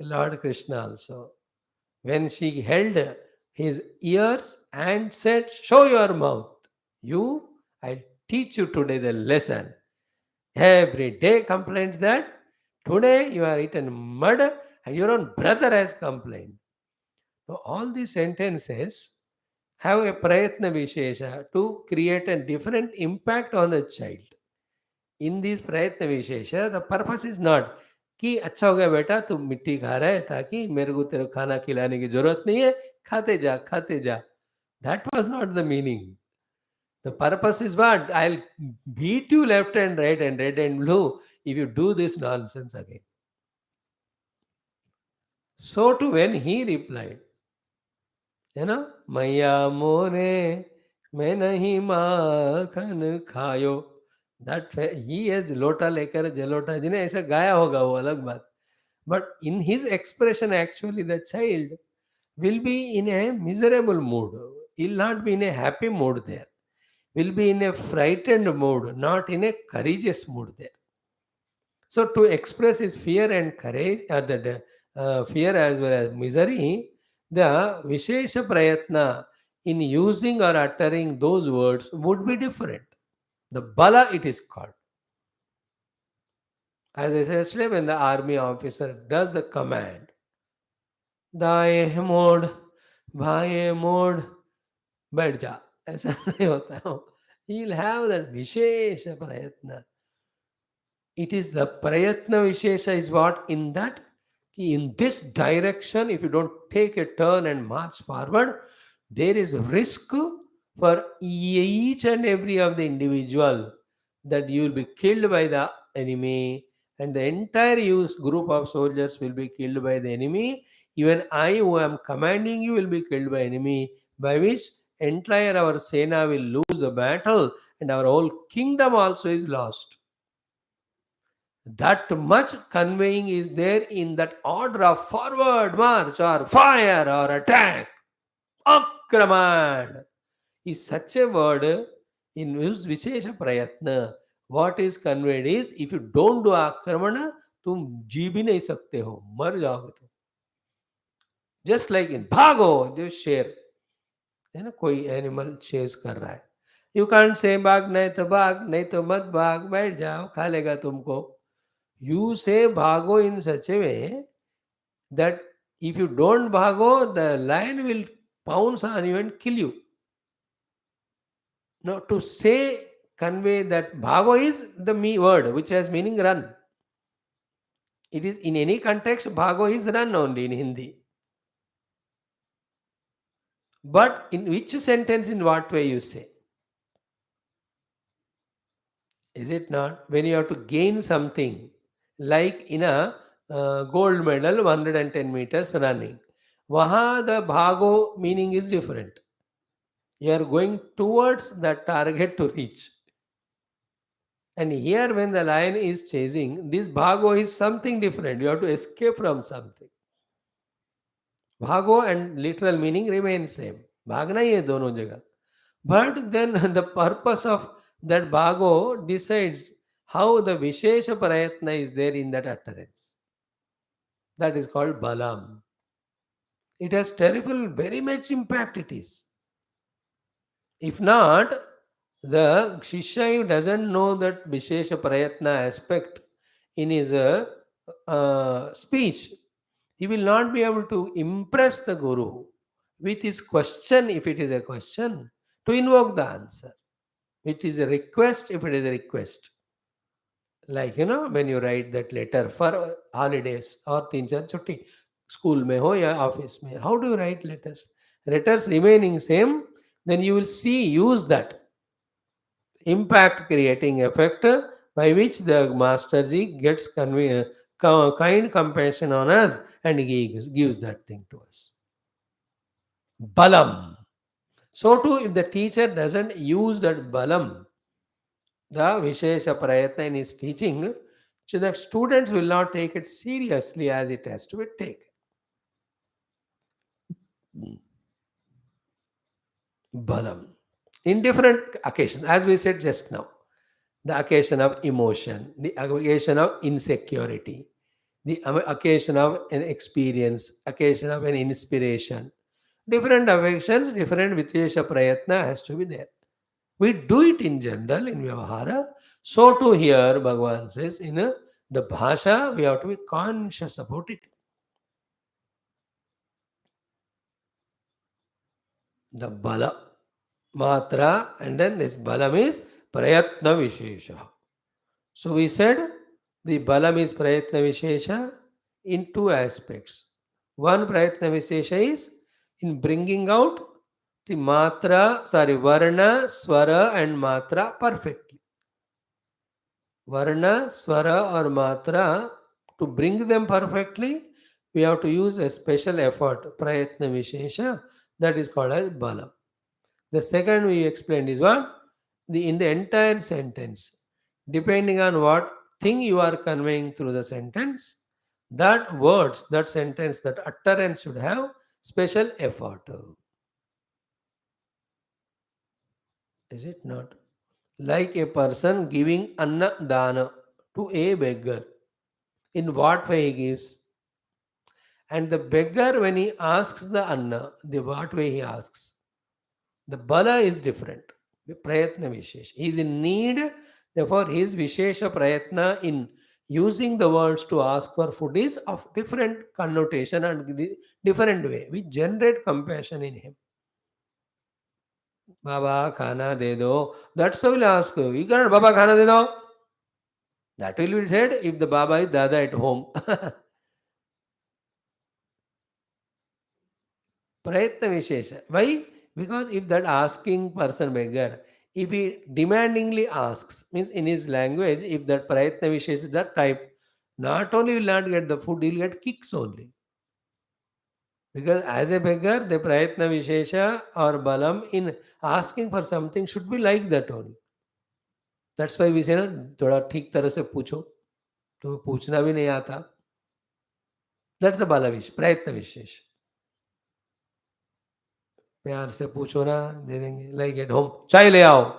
Lord Krishna also. When she held his ears and said, show your mouth. I'll teach you today the lesson. Every day complains that today you are eaten mud and your own brother has complained. So all these sentences have a prayatna vishesha to create a different impact on the child. In these प्रयत्न विशेष the purpose is not कि अच्छा हो गया बेटा तू मिट्टी खा रहा है ताकि मेरे को तेरे खाना खिलाने की जरूरत नहीं है खाते जा. That was not the meaning. The purpose is what? I'll beat you left and right and red and blue if you do this nonsense again. So too when he replied, मैया मोरे मैं नहीं माखन खायो, दैट ही हैज लोटा लेकर जलोटा जिन्हें ऐसा गाया होगा वो अलग बात, but in his expression actually the child will be in a miserable mood, he'll not be in a happy mood there, will be in a frightened mood, not in a courageous mood there. So to express his fear and courage, the fear as well as misery, the Vishesha Prayatna in using or uttering those words would be different. The Bala it is called. As I said yesterday, when the army officer does the command, दाएं मोड़ बाएं मोड़ बैठ जा, ऐसा नहीं होता है. He'll have that विशेष प्रयत्न. It is the prayatna vishesha is what in that in this direction, if you don't take a turn and march forward, there is a risk for each and every of the individual that you will be killed by the enemy, and the entire group of soldiers will be killed by the enemy. Even I who am commanding you will be killed by enemy, by which entire our Sena will lose the battle and our whole kingdom also is lost. That much conveying is there in that order of forward march or fire or attack. Akraman is such a word in which Vishesha Prayatna. What is conveyed is, if you don't do Akramana, तुम जी भी नहीं सकते हो, मर जाओगे तुम. Just like in भागो, जो शेर है ना, कोई एनिमल चेज कर रहा है, यू कांट से भाग नहीं तो मत भाग, बैठ जाओ, खा लेगा तुमको. You say bhago in such a way that if you don't bhago, the lion will pounce on you and kill you. Now, to say, convey that bhago is the word which has meaning run. It is in any context, bhago is run only in Hindi. But in which sentence, in what way you say? Is it not? When you have to gain something, like in a gold medal, 110 meters running, waha the bhago meaning is different. You are going towards that target to reach. And here, when the lion is chasing, this bhago is something different. You have to escape from something. Bhago and literal meaning remain same. Bhagna hi hai dono jagah. But then the purpose of that bhago decides how the Vishesha Prayatna is there in that utterance. That is called Balam. It has terrible, very much impact it is. If not, the Shishya who doesn't know that Vishesha Prayatna aspect in his speech, he will not be able to impress the Guru with his question, if it is a question, to invoke the answer. It is a request, if it is a request. Like, when you write that letter for holidays or 3-4 chutti, school mein ho ya office mein, how do you write letters? Letters remaining same, then you will use that impact creating effect by which the Masterji gets kind compassion on us and he gives that thing to us. Balam. So too, if the teacher doesn't use that balam, the Vishesha Prayatna in his teaching, so that students will not take it seriously as it has to be taken. Balam. In different occasions, as we said just now, the occasion of emotion, the occasion of insecurity, the occasion of an experience, occasion of an inspiration. Different occasions, different Vishesha Prayatna has to be there. We do it in general in Vyavahara. So too here, Bhagavan says, in the Bhasha, we have to be conscious about it. The Bala, Matra, and then this Balam is Prayatna Vishesha. So we said the Balam is Prayatna Vishesha in two aspects. One Prayatna Vishesha is in bringing out the Varna, Swara and Matra perfectly. Varna, Swara or Matra, to bring them perfectly, we have to use a special effort, prayatna vishesha, that is called as bala. The second we explained is what? In the entire sentence, depending on what thing you are conveying through the sentence, that words, that sentence, that utterance should have special effort. Is it not? Like a person giving anna dana to a beggar. In what way he gives? And the beggar, when he asks the anna, the what way he asks, the bala is different. The prayatna vishesh. He is in need, therefore his vishesha prayatna in using the words to ask for food is of different connotation and different way, which generate compassion in him. Baba khana de do. That's how he'll ask you. You cannot Baba khana de do. That will be said if the Baba is Dada at home. Prayatna Vishesha. Why? Because if that asking person beggar, if he demandingly asks, means in his language, if that Prayatna Vishesha is that type, not only will not get the food, he'll get kicks only. Because as a beggar, the Prayatna Vishesha or Balam in asking for something should be like that only. That's why we say ना थोड़ा ठीक तरह से पूछो तो पूछना भी नहीं आता. That's the bala विश प्रयत्न विशेष. प्यार से पूछो ना दे देंगे. Like at home, चाय ले आओ.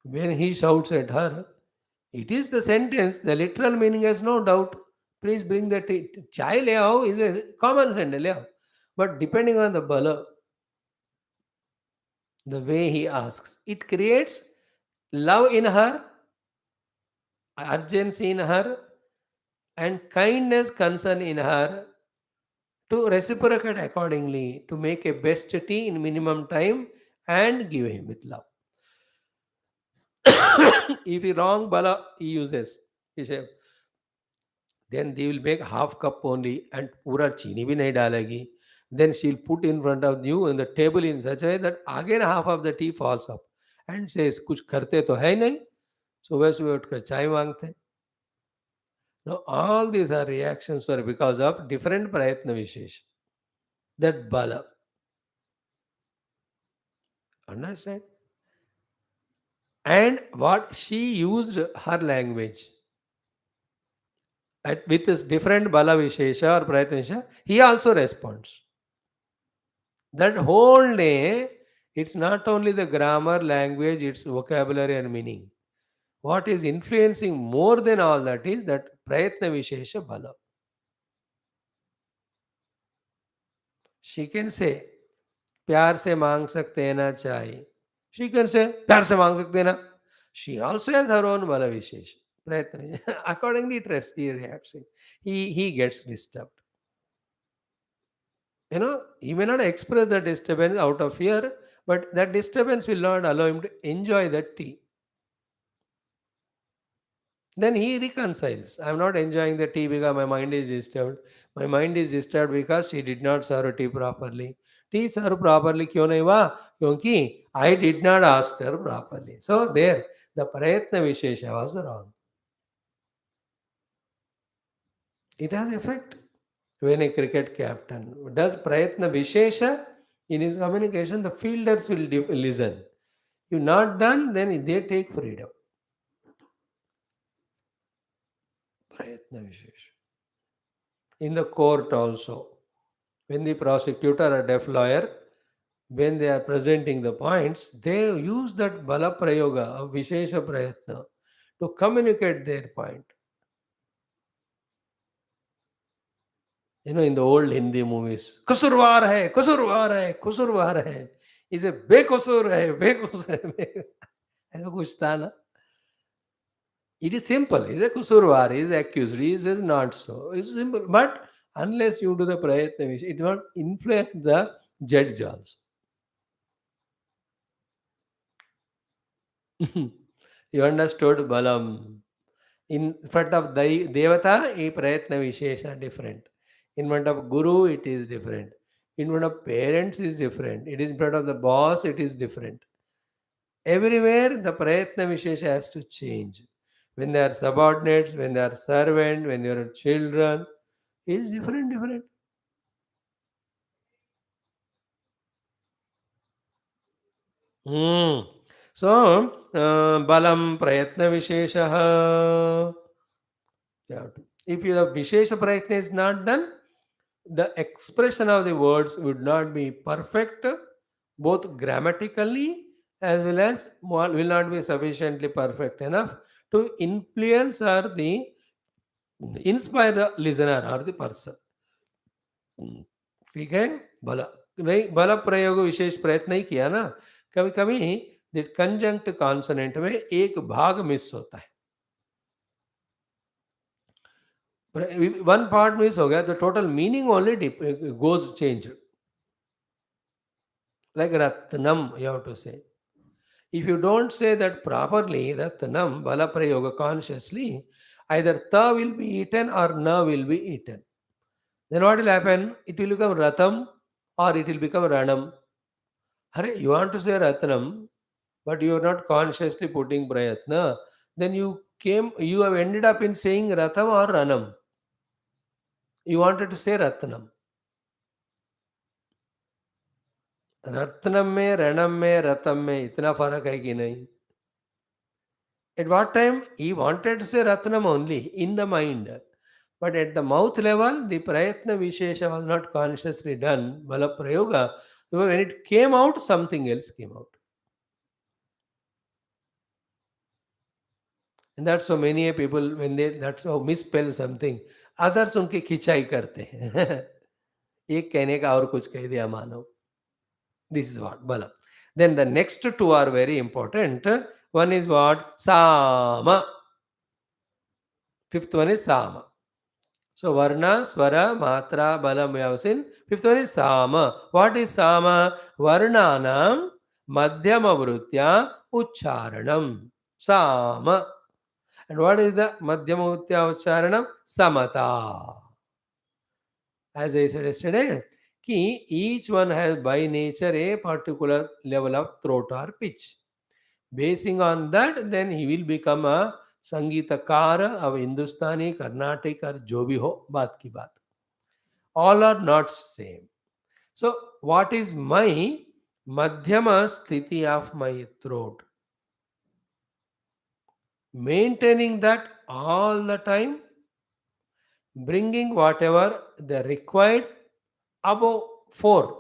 When he shouts at her, it is the sentence, the literal meaning has no doubt. Please bring the tea. Chai le aao is a common sentence. Le aao. But depending on the bala, the way he asks, it creates love in her, urgency in her, and kindness, concern in her to reciprocate accordingly, to make a best tea in minimum time and give him with love. If he wrong bala he uses, he say, then they will make half cup only and पूरा चीनी भी नहीं डालेगी. Then she'll put in front of you on the table in such a way that again half of the tea falls up and says कुछ करते तो है नहीं, सुबह सुबह उठकर चाय मांगते हैं. Now all these are reactions were because of different prayatna vishesh, that bala. Understand? And what she used her language with this different bala vishesha or prayatna vishesha, he also responds. That whole day, it's not only the grammar, language, its vocabulary and meaning. What is influencing more than all that is that prayatna vishesha bala. She can say, प्यार से मांग सकते हैं ना चाय. She can say, प्यार से मांग सकते हैं ना. She also has her own bala vishesha. प्रयत्न accordingly he reacts. He gets disturbed. He may not express the disturbance out of fear, but that disturbance will not allow him to enjoy that tea. Then he reconciles. I'm not enjoying the tea because my mind is disturbed. My mind is disturbed because she did not serve tea properly. Tea served properly क्यों नहीं हुआ? क्योंकि I did not ask her properly. So there, the prayatna vishesha was wrong. It has effect. When a cricket captain does prayatna vishesha in his communication, the fielders will listen. If not done, then they take freedom. Prayatna vishesha. In the court also, when the prosecutor or deaf lawyer, when they are presenting the points, they use that bala prayoga of vishesha prayatna to communicate their point. In the old Hindi movies, कुसुरवार है, कुसुरवार है, कुसुरवार है, इसे बेकसूर है, बेकसूर है, ऐसा कुछ था ना. It is simple. He's a kusurwar, he is accused, he is not so. It's simple. But unless you do the prayatna, it will not influence the judge also. You understood Balam. In front of Devata, a prayatna vishesha different. In front of Guru, it is different. In front of parents, is different. It is in front of the boss, it is different. Everywhere, the prayatna vishesha has to change. When they are subordinates, when they are servant, when they are children, is different, different. Hmm. So, balam prayatna visheshaha. If your vishesha prayatna is not done, the expression of the words would not be perfect, both grammatically as well as will not be sufficiently perfect enough to influence or the inspire the listener or the person. ठीक है भला नहीं भला प्रयोग विशेष प्रयत्न नहीं किया ना कभी कभी कंजंक्ट कॉन्सोनेंट में एक भाग मिस होता है वन पार्ट मिस हो गया तो total meaning only goes change like Ratnam you have to say if you don't say that properly ratnam bala prayoga consciously either ta will be eaten or na will be eaten then what will happen it will become ratam or it will become ranam. Hare, you want to say ratnam but you are not consciously putting prayatna, then you have ended up in saying ratham or ranam. You wanted to say ratnam. Ratnam में रणम में रतम में इतना फर्क है कि नहीं at what time he wanted to say ratnam only in the mind but at the mouth level the prayatna vishesha was not consciously done bala prayoga when it came out something else came out and that's so many people when they that's how misspell something others उनकी खिंचाई करते हैं एक कहने का और कुछ कह दिया मानो this is what bala then the next two are very important one is what sama fifth one is sama so varna swara matra balam we have seen fifth one is sama what is sama varnanam madhyama vrutya ucharanam sama. And what is the Madhyama Uttya Ucharanam? Samata. As I said yesterday, ki each one has by nature a particular level of throat or pitch. Basing on that, then he will become a Sangeetakara of Hindustani, Carnatic or jo bhi ho, baat ki baat. All are not same. So, what is my Madhyama Sthiti of my throat? Maintaining that all the time, bringing whatever the required above four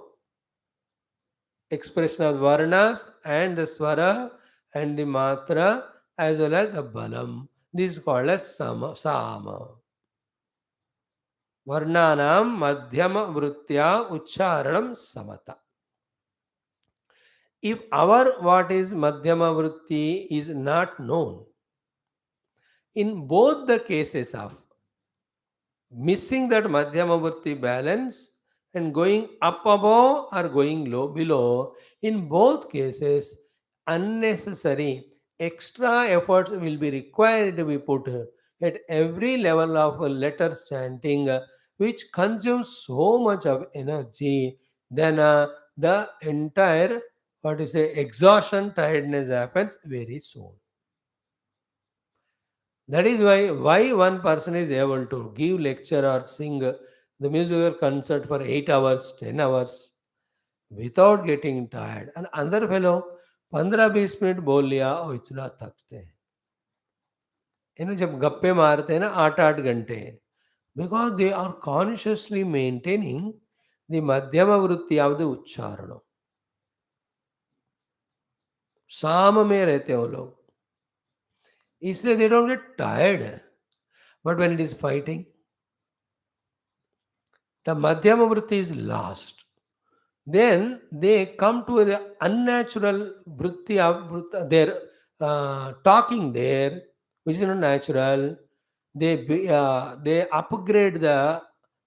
expression of varnas and the swara and the matra as well as the balam. This is called as sama. Varnanam madhyama vrutya ucharanam samata. If our what is madhyama vritti is not known, in both the cases of missing that madhyamavurti balance and going up above or going low below, in both cases, unnecessary extra efforts will be required to be put at every level of letters chanting, which consumes so much of energy, then the entire what you say exhaustion tiredness happens very soon. That is why one person is able to give lecture or sing the musical concert for 8 hours, 10 hours without getting tired. And another fellow 15-20 minute बोल लिया और इतना थकते हैं जब गप्पे मारते हैं ना 8-8 घंटे because they are consciously maintaining the madhyama वृत्ति of the उच्चारण साम में रहते हैं वो लोग इसलिए they don't get tired but when it is fighting the madhyama vritti is lost. Then they come to the unnatural vritti of their talking there, which is not natural. They upgrade the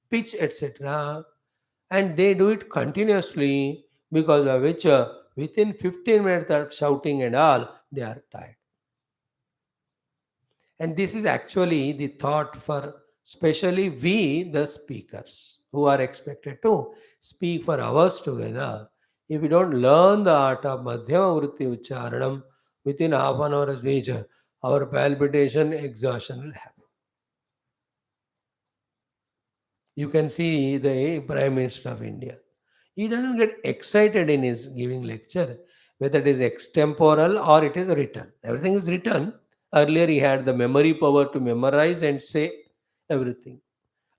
pitch, etc., and they do it continuously because of which within 15 minutes of shouting and all, they are tired. And this is actually the thought for especially we, the speakers, who are expected to speak for hours together. If we don't learn the art of Madhyama Vritti Ucharanam within half an hour speech, our palpitation, exhaustion will happen. You can see the Prime Minister of India. He doesn't get excited in his giving lecture, whether it is extemporal or it is written. Everything is written. Earlier, he had the memory power to memorize and say everything.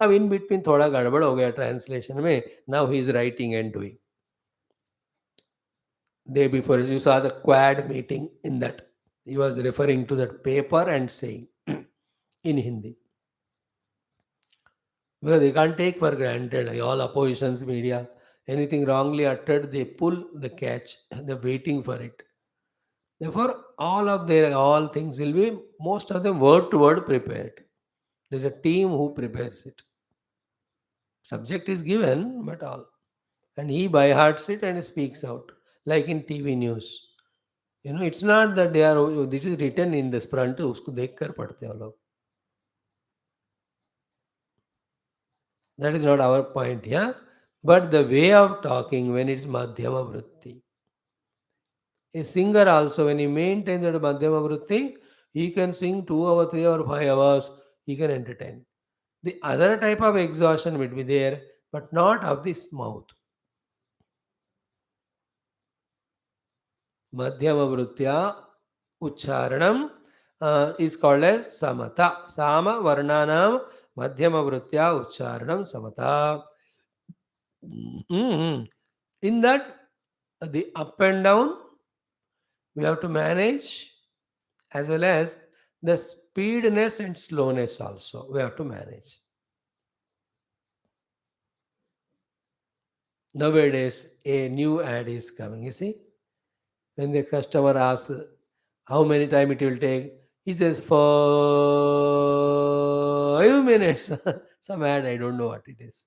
अब in between थोड़ा गड़बड़ हो गया translation में. Now he is writing and doing. Day before, you saw the quad meeting in that. He was referring to that paper and saying in Hindi. Because they can't take for granted all oppositions media. Anything wrongly uttered, they pull the catch. They're waiting for it. Therefore, all things will be most of them word to word prepared. There's a team who prepares it. Subject is given, but all. And he by hearts it and speaks out. Like in TV news. It's not that they are, "Oh, this is written in this front, उसको देख कर पढ़ते हो लोग." That is not our point, yeah. But the way of talking when it's Madhyama Vritti. A singer also, when he maintains that Madhyama Vritti, he can sing 2 hours, 3 hours, 5 hours, he can entertain. The other type of exhaustion will be there, but not of this mouth. Madhyama Vrittya Ucharanam is called as Samata. Sama Varnanam Madhyama Vrittya Ucharanam Samata. Mhm. In that, the up and down we have to manage, as well as the speediness and slowness also we have to manage. Nowadays, a new ad is coming. You see, when the customer asks how many time it will take, he says 5 minutes. Some ad, I don't know what it is.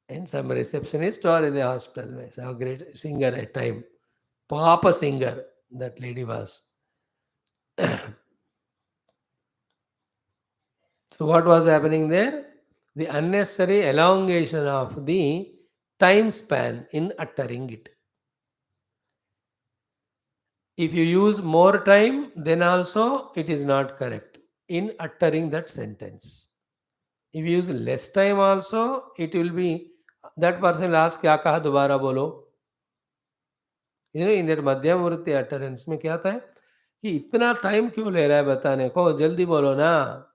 And some receptionist or in the hospital, some great singer at time, Papa singer, that lady was. So what was happening there? The unnecessary elongation of the time span in uttering it. If you use more time, then also it is not correct in uttering that sentence. If you use less time also, it will be that person will ask क्या कहा दोबारा बोलो. In that मध्यम वृत्ति utterance में क्या था कि इतना टाइम क्यों ले रहा है बताने को, जल्दी बोलो ना.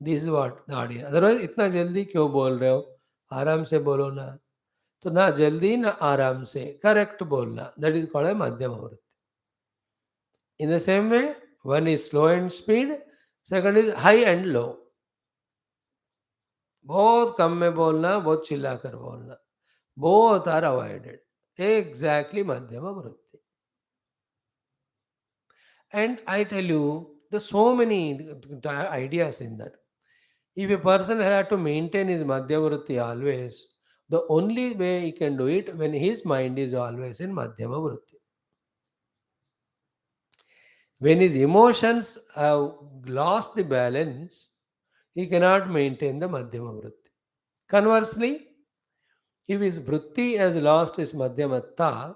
This is what the audience. Otherwise इतना जल्दी क्यों बोल रहे हो, आराम से बोलो ना. तो ना जल्दी ना आराम से, करेक्ट बोलना, दैट इज कॉल्ड ए मध्यम वृत्ति. In the same way, one is slow and speed, second is high and low. बहुत कम में बोलना, बहुत चिल्ला कर बोलना, both are avoided. Exactly madhyama vritti. And I tell you, there's so many ideas in that. If a person had to maintain his madhyama vritti always, the only way he can do it when his mind is always in madhyama vritti. When his emotions have lost the balance, he cannot maintain the madhyama vritti. Conversely, if his vritti has lost his madhyamatta,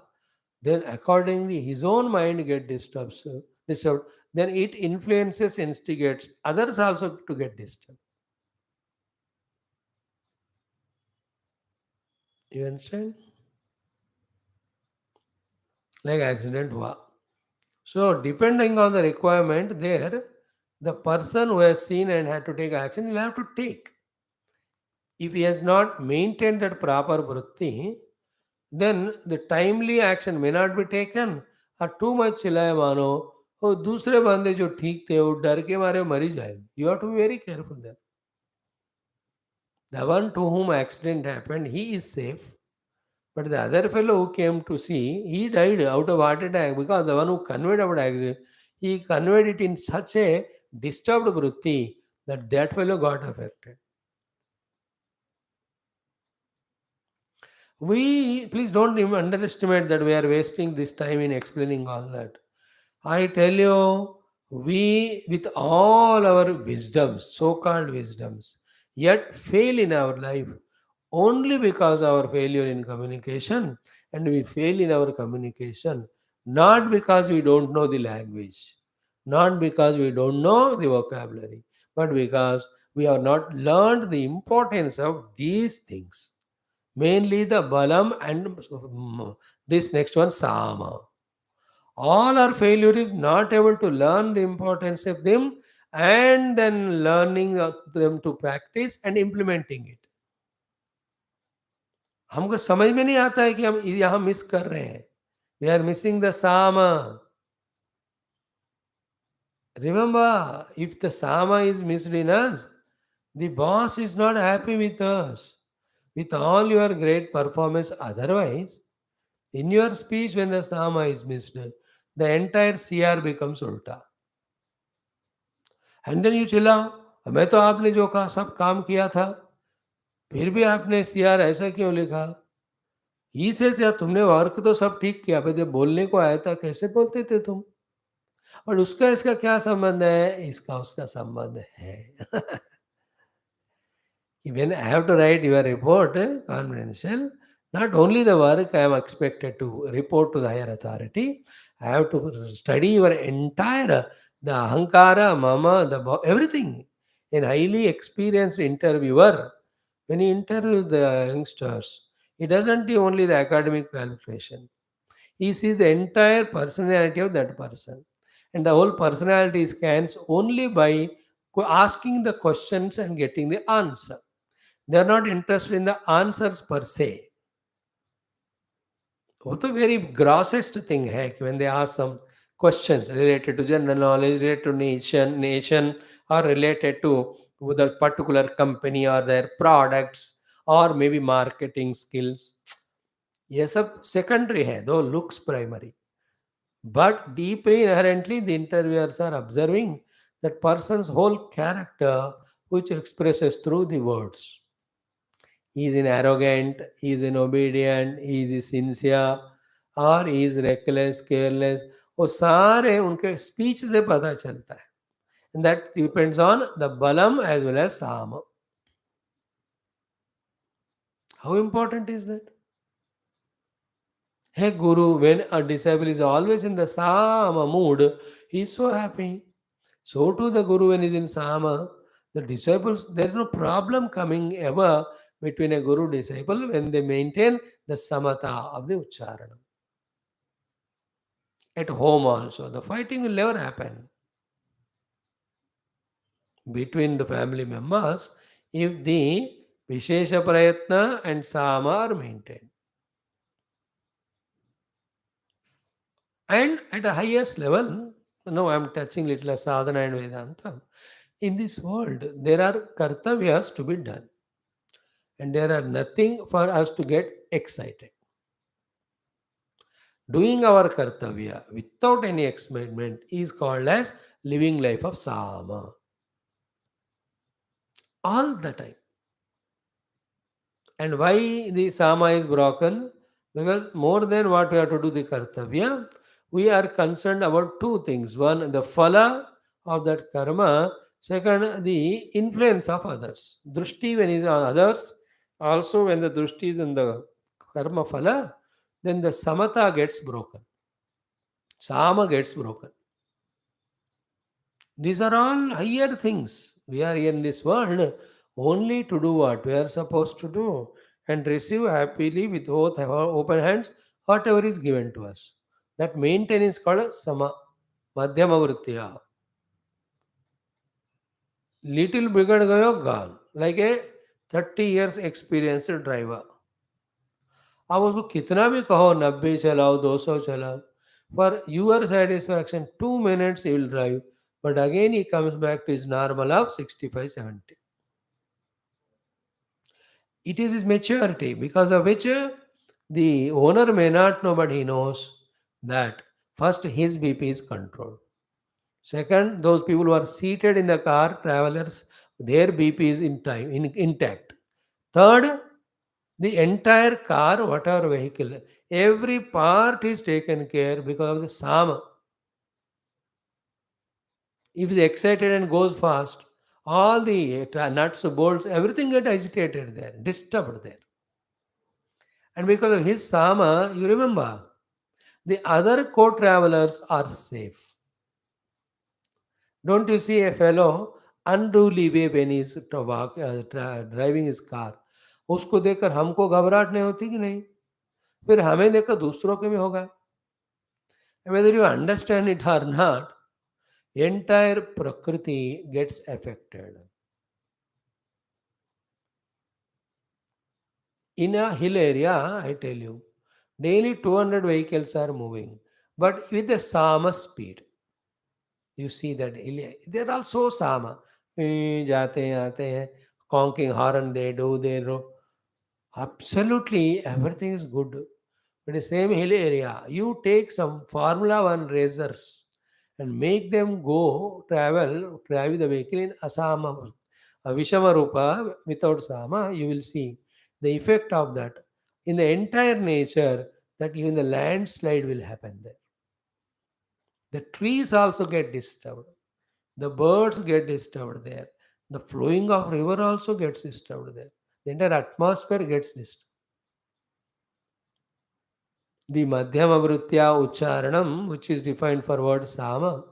then accordingly his own mind get disturbed. Then it influences, instigates others also to get disturbed. You understand? Like accident hua. So depending on the requirement there, the person who has seen and had to take action will have to take. If he has not maintained that proper vritti, then the timely action may not be taken. और too much चिल्लाए मानो वो दूसरे बंदे जो ठीक थे वो डर के मारे मर ही जाएंगे. You have to be very careful there. The one to whom accident happened, he is safe. But the other fellow who came to see, he died out of heart attack, because the one who conveyed about accident, he conveyed it in such a disturbed vritti that that fellow got affected. We please don't even underestimate that we are wasting this time in explaining all that. I tell you, we with all our wisdoms, so-called wisdoms, yet fail in our life only because our failure in communication, and we fail in our communication not because we don't know the language, not because we don't know the vocabulary, but because We have not learned the importance of these things, mainly the balam and this next one, sama. All our failure is not able to learn the importance of them and then learning them to practice and implementing it. हमको समझ में नहीं आता है कि हम यहाँ miss कर रहे हैं. We are missing the sama. Remember, if the sama is missed in us, the boss is not happy with us. With all your great performance otherwise, in your speech when the sama is missed, the entire CR becomes ulta. And then you चिल्लाओ, मैं तो आपने जो कहा सब काम किया था, फिर भी आपने CR ऐसा क्यों लिखा? ही से या तुमने वर्क तो सब ठीक किया, पर जब बोलने को आया था कैसे बोलते थे तुम? और उसका इसका क्या संबंध है? इसका उसका संबंध है. When I have to write your report, confidential, not only the work I am expected to report to the higher authority, I have to study your entire, the ahankara, mama, everything. A highly experienced interviewer, when he interviews the youngsters, he doesn't do only the academic qualification. He sees the entire personality of that person. And the whole personality scans only by asking the questions and getting the answer. They are not interested in the answers per se. वो तो very grossest thing है कि when they ask some questions related to general knowledge, related to nation or related to the particular company or their products or maybe marketing skills. ये सब secondary है, though looks primary. But deeply inherently, the interviewers are observing that person's whole character, which expresses through the words. He is in arrogant, he is in obedient, he is sincere और he is reckless, careless. वो सारे उनके speech से पता चलता है. And that depends on the balam as well as sama. How important is that? Hey Guru, when a disciple is always in the sama mood, he is so happy. So too the Guru when he is in sama, the disciples, there is no problem coming ever between a Guru disciple when they maintain the samatha of the Uchcharanam. At home also, the fighting will never happen between the family members if the Vishesha Prayatna and Sama are maintained. And at a highest level, now I am touching little sadhana and Vedanta. In this world, there are kartavyas to be done, and there are nothing for us to get excited. Doing our kartavya without any excitement is called as living life of sama. All the time. And why the sama is broken? Because more than what we have to do the kartavya, we are concerned about two things. One, the phala of that karma. Second, the influence of others. Drushti when is on others. Also when the drushti is in the karma phala, then the samatha gets broken. Sama gets broken. These are all higher things. We are in this world only to do what we are supposed to do and receive happily with both our open hands whatever is given to us. That maintain is called sama, madhyama vrittiya. Little bigger gayo gone, like a 30 years experienced driver. आप उसको कितना भी कहो 90 चलाओ 200 चलाओ, for your satisfaction 2 minutes he will drive, but again he comes back to his normal of 65 70. It is his maturity because of which the owner may not know, but he knows that first his BP is controlled. Second, those people who are seated in the car, travelers, their BP is intact. Third, the entire car, whatever vehicle, every part is taken care because of the sama. If he is excited and goes fast, all the nuts, bolts, everything get agitated there, disturbed there. And because of his sama, you remember, the other co-travelers are safe. Don't you see a fellow unruly way when he is driving his car, उसको देखकर हमको घबराहट नहीं होती कि नहीं? फिर हमें देखकर दूसरों को भी होगा। Whether you understand it or not, entire Prakriti gets affected. In a hill area, I tell you, daily 200 vehicles are moving, but with the Sama speed. You see that they're all so Sama. जाते हैं आते हैं, honking horn they do, they do. Absolutely, everything is good. But the same hill area, you take some Formula One racers and make them go drive the vehicle in Asama, Vishamarupa without Sama, you will see the effect of that in the entire nature, that even the landslide will happen there. The trees also get disturbed. The birds get disturbed there. The flowing of river also gets disturbed there. The entire atmosphere gets disturbed. The Madhyama Vritya Ucharanam, which is defined for word Sama,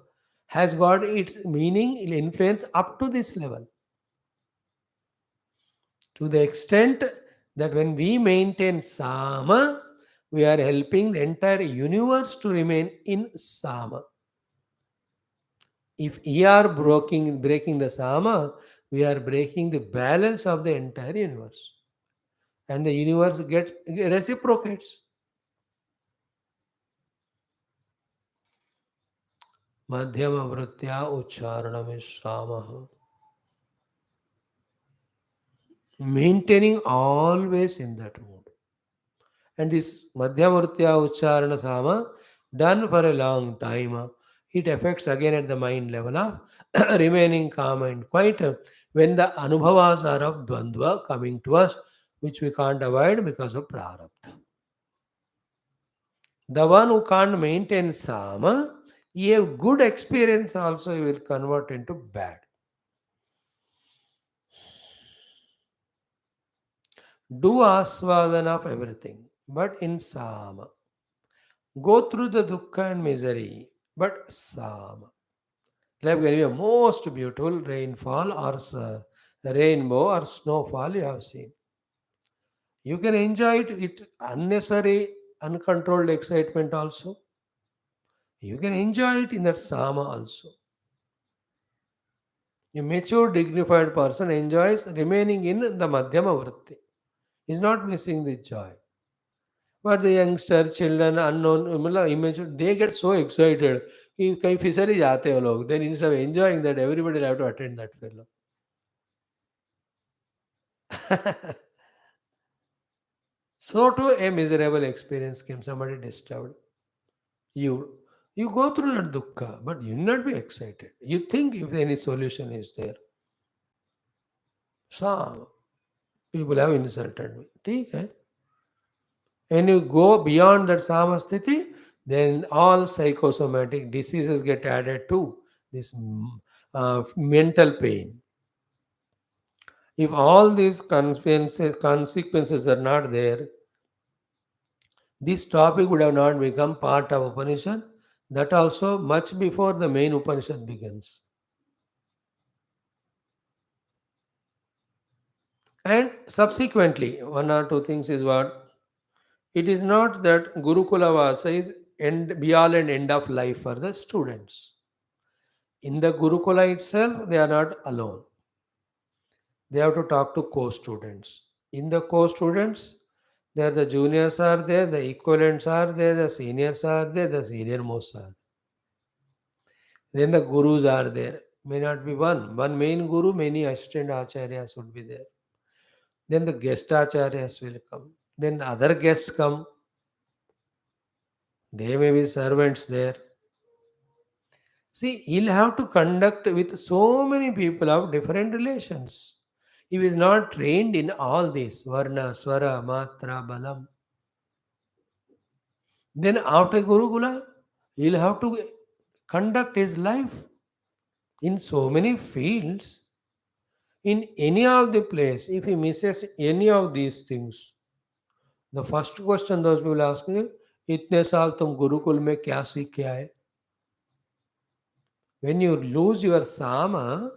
has got its meaning, influence up to this level. To the extent that when we maintain Sama, we are helping the entire universe to remain in Sama. If we are breaking the Sama, we are breaking the balance of the entire universe. And the universe gets reciprocates. Madhyama Vritya Ucharanam is Sama. Maintaining always in that mood. And this Madhyamurtya Ucharana Sama, done for a long time, it affects again at the mind level of remaining calm and quiet when the anubhavas are of Dvandva coming to us, which we can't avoid because of Prarabdha. The one who can't maintain Sama, a good experience also he will convert into bad. Do asvadana of everything, but in Sama. Go through the dukkha and misery, but Sama. Like when you have most beautiful rainfall or rainbow or snowfall you have seen. You can enjoy it with unnecessary, uncontrolled excitement also. You can enjoy it in that Sama also. A mature, dignified person enjoys remaining in the Madhyama Vritti. He is not missing the joy. But the youngster, children, unknown, मतलब immature, they get so excited कि कहीं फिसल ही जाते हैं वो लोग. Then instead of enjoying that, everybody will have to attend that fellow. So too a miserable experience came, somebody disturbed you. You go through that dukkha, but you will not be excited. You think if any solution is there. So people have insulted me. ठीक है. When you go beyond that samasthiti, then all psychosomatic diseases get added to this mental pain. If all these consequences are not there, this topic would have not become part of Upanishad. That also much before the main Upanishad begins. And subsequently, one or two things is what it is not that Gurukula Vasa is be all and end of life for the students. In the Gurukula itself, they are not alone. They have to talk to co-students. In the co-students, there the juniors are there, the equivalents are there, the seniors are there, the senior most are. Then the gurus are there. May not be one main guru, many assistant acharyas would be there. Then the guest acharyas will come. Then the other guests come. They may be servants there. See, he'll have to conduct with so many people of different relations. He is not trained in all this varna, swara, matra, balam. Then after Gurukula, he'll have to conduct his life in so many fields. In any of the place, if he misses any of these things, the first question those people ask me, इतने साल तुम गुरुकुल में क्या सीख के आए? When you lose your sama,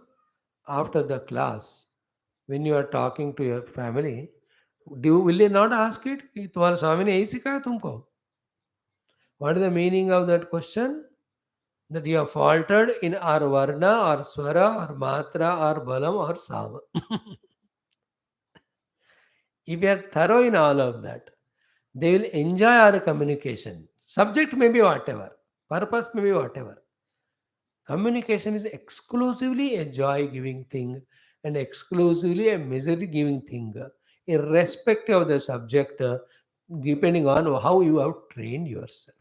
after the class, when you are talking to your family, will you not ask it कि तुम्हारे स्वामी ने यही सिखाया तुमको? What is the meaning of that question? That you have faltered in our varna or swara or matra or balam or sama. If you are thorough in all of that, they will enjoy our communication. Subject may be whatever, purpose may be whatever. Communication is exclusively a joy giving thing and exclusively a misery giving thing, irrespective of the subject, depending on how you have trained yourself.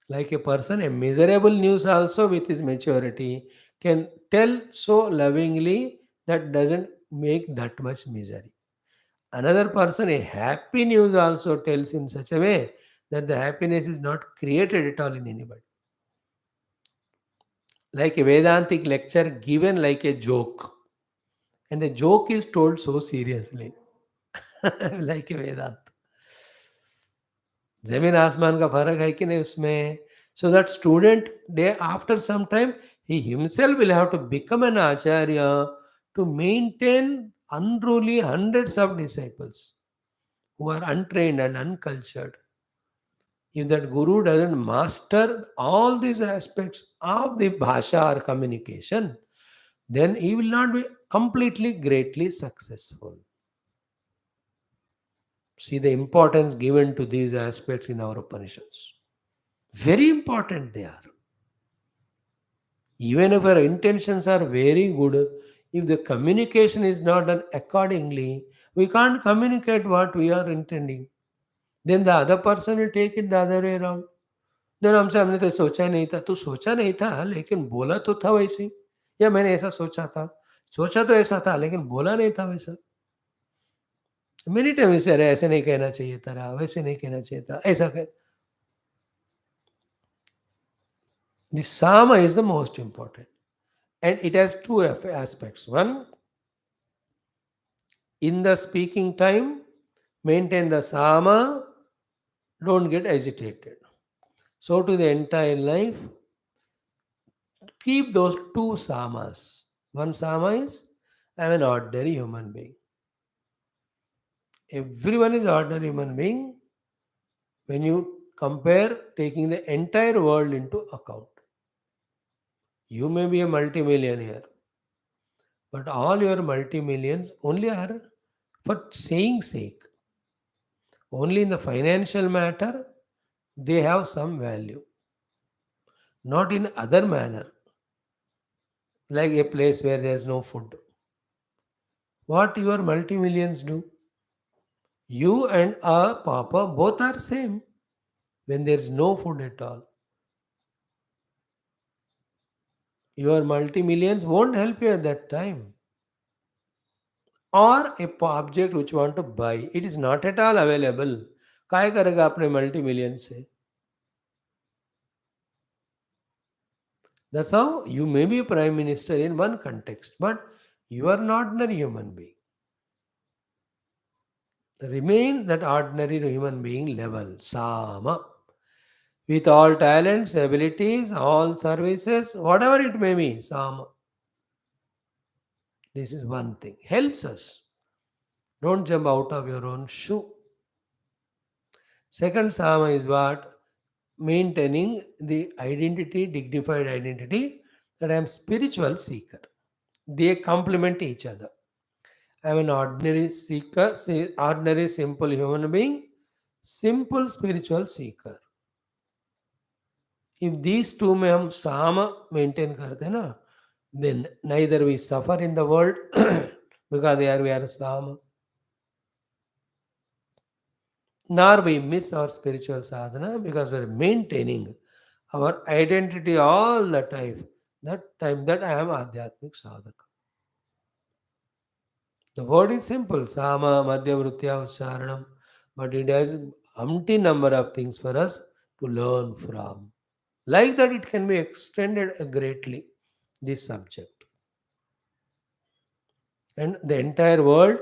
Like a person, a miserable news also with his maturity can tell so lovingly that doesn't make that much misery. Another person, a happy news also tells in such a way that the happiness is not created at all in anybody. Like a Vedantic lecture given like a joke, and the joke is told so seriously, like a Vedant. जमीन आसमान का फर्क है कि नहीं उसमें. So that student, they after some time, he himself will have to become an acharya to maintain unruly hundreds of disciples who are untrained and uncultured. If that guru doesn't master all these aspects of the bhasha or communication, then he will not be completely greatly successful. See the importance given to these aspects in our Upanishads. Very important they are. Even if our intentions are very good, if the communication is not done accordingly, we can't communicate what we are intending. Then the other person will take it the other way around. Then हमसे हमने तो सोचा ही नहीं था. तो सोचा नहीं था लेकिन बोला तो था वैसे ही. या मैंने ऐसा सोचा था. सोचा तो ऐसा था लेकिन बोला नहीं था वैसा. मेनी टाइम इसे अरे ऐसे नहीं कहना चाहिए था, वैसे नहीं कहना चाहिए था, ऐसा कह. The sama is the most important. And it has two aspects. One, in the speaking time, maintain the sama, don't get agitated. So, to the entire life, keep those two samas. One sama is, I am an ordinary human being. Everyone is ordinary human being when you compare taking the entire world into account. You may be a multimillionaire, but all your multi-millions only are for saying sake. Only in the financial matter, they have some value. Not in other manner, like a place where there is no food. What your multi-millions do? You and a papa both are same when there is no food at all. Your multi-millions won't help you at that time. Or a object which you want to buy, it is not at all available. काय करेगा अपने multi-million से? That's how you may be prime minister in one context, but you are not an ordinary human being. Remain that ordinary human being level, sama, with all talents, abilities, all services, whatever it may be, sama. This is one thing. Helps us. Don't jump out of your own shoe. Second sama is what? Maintaining the identity, dignified identity, that I am spiritual seeker. They complement each other. I am an ordinary seeker, ordinary simple human being, simple spiritual seeker. If these two में हम साम maintain करते हैं ना, then neither we suffer in the world because we are साम, nor we miss our spiritual sadhana because we are maintaining our identity all the time. That I am Adhyatmik Sadhaka. The word is simple, Sama, Madhya, Vrutya, Ucharanam, but it has umpty number of things for us to learn from. Like that, it can be extended greatly, this subject. And the entire world,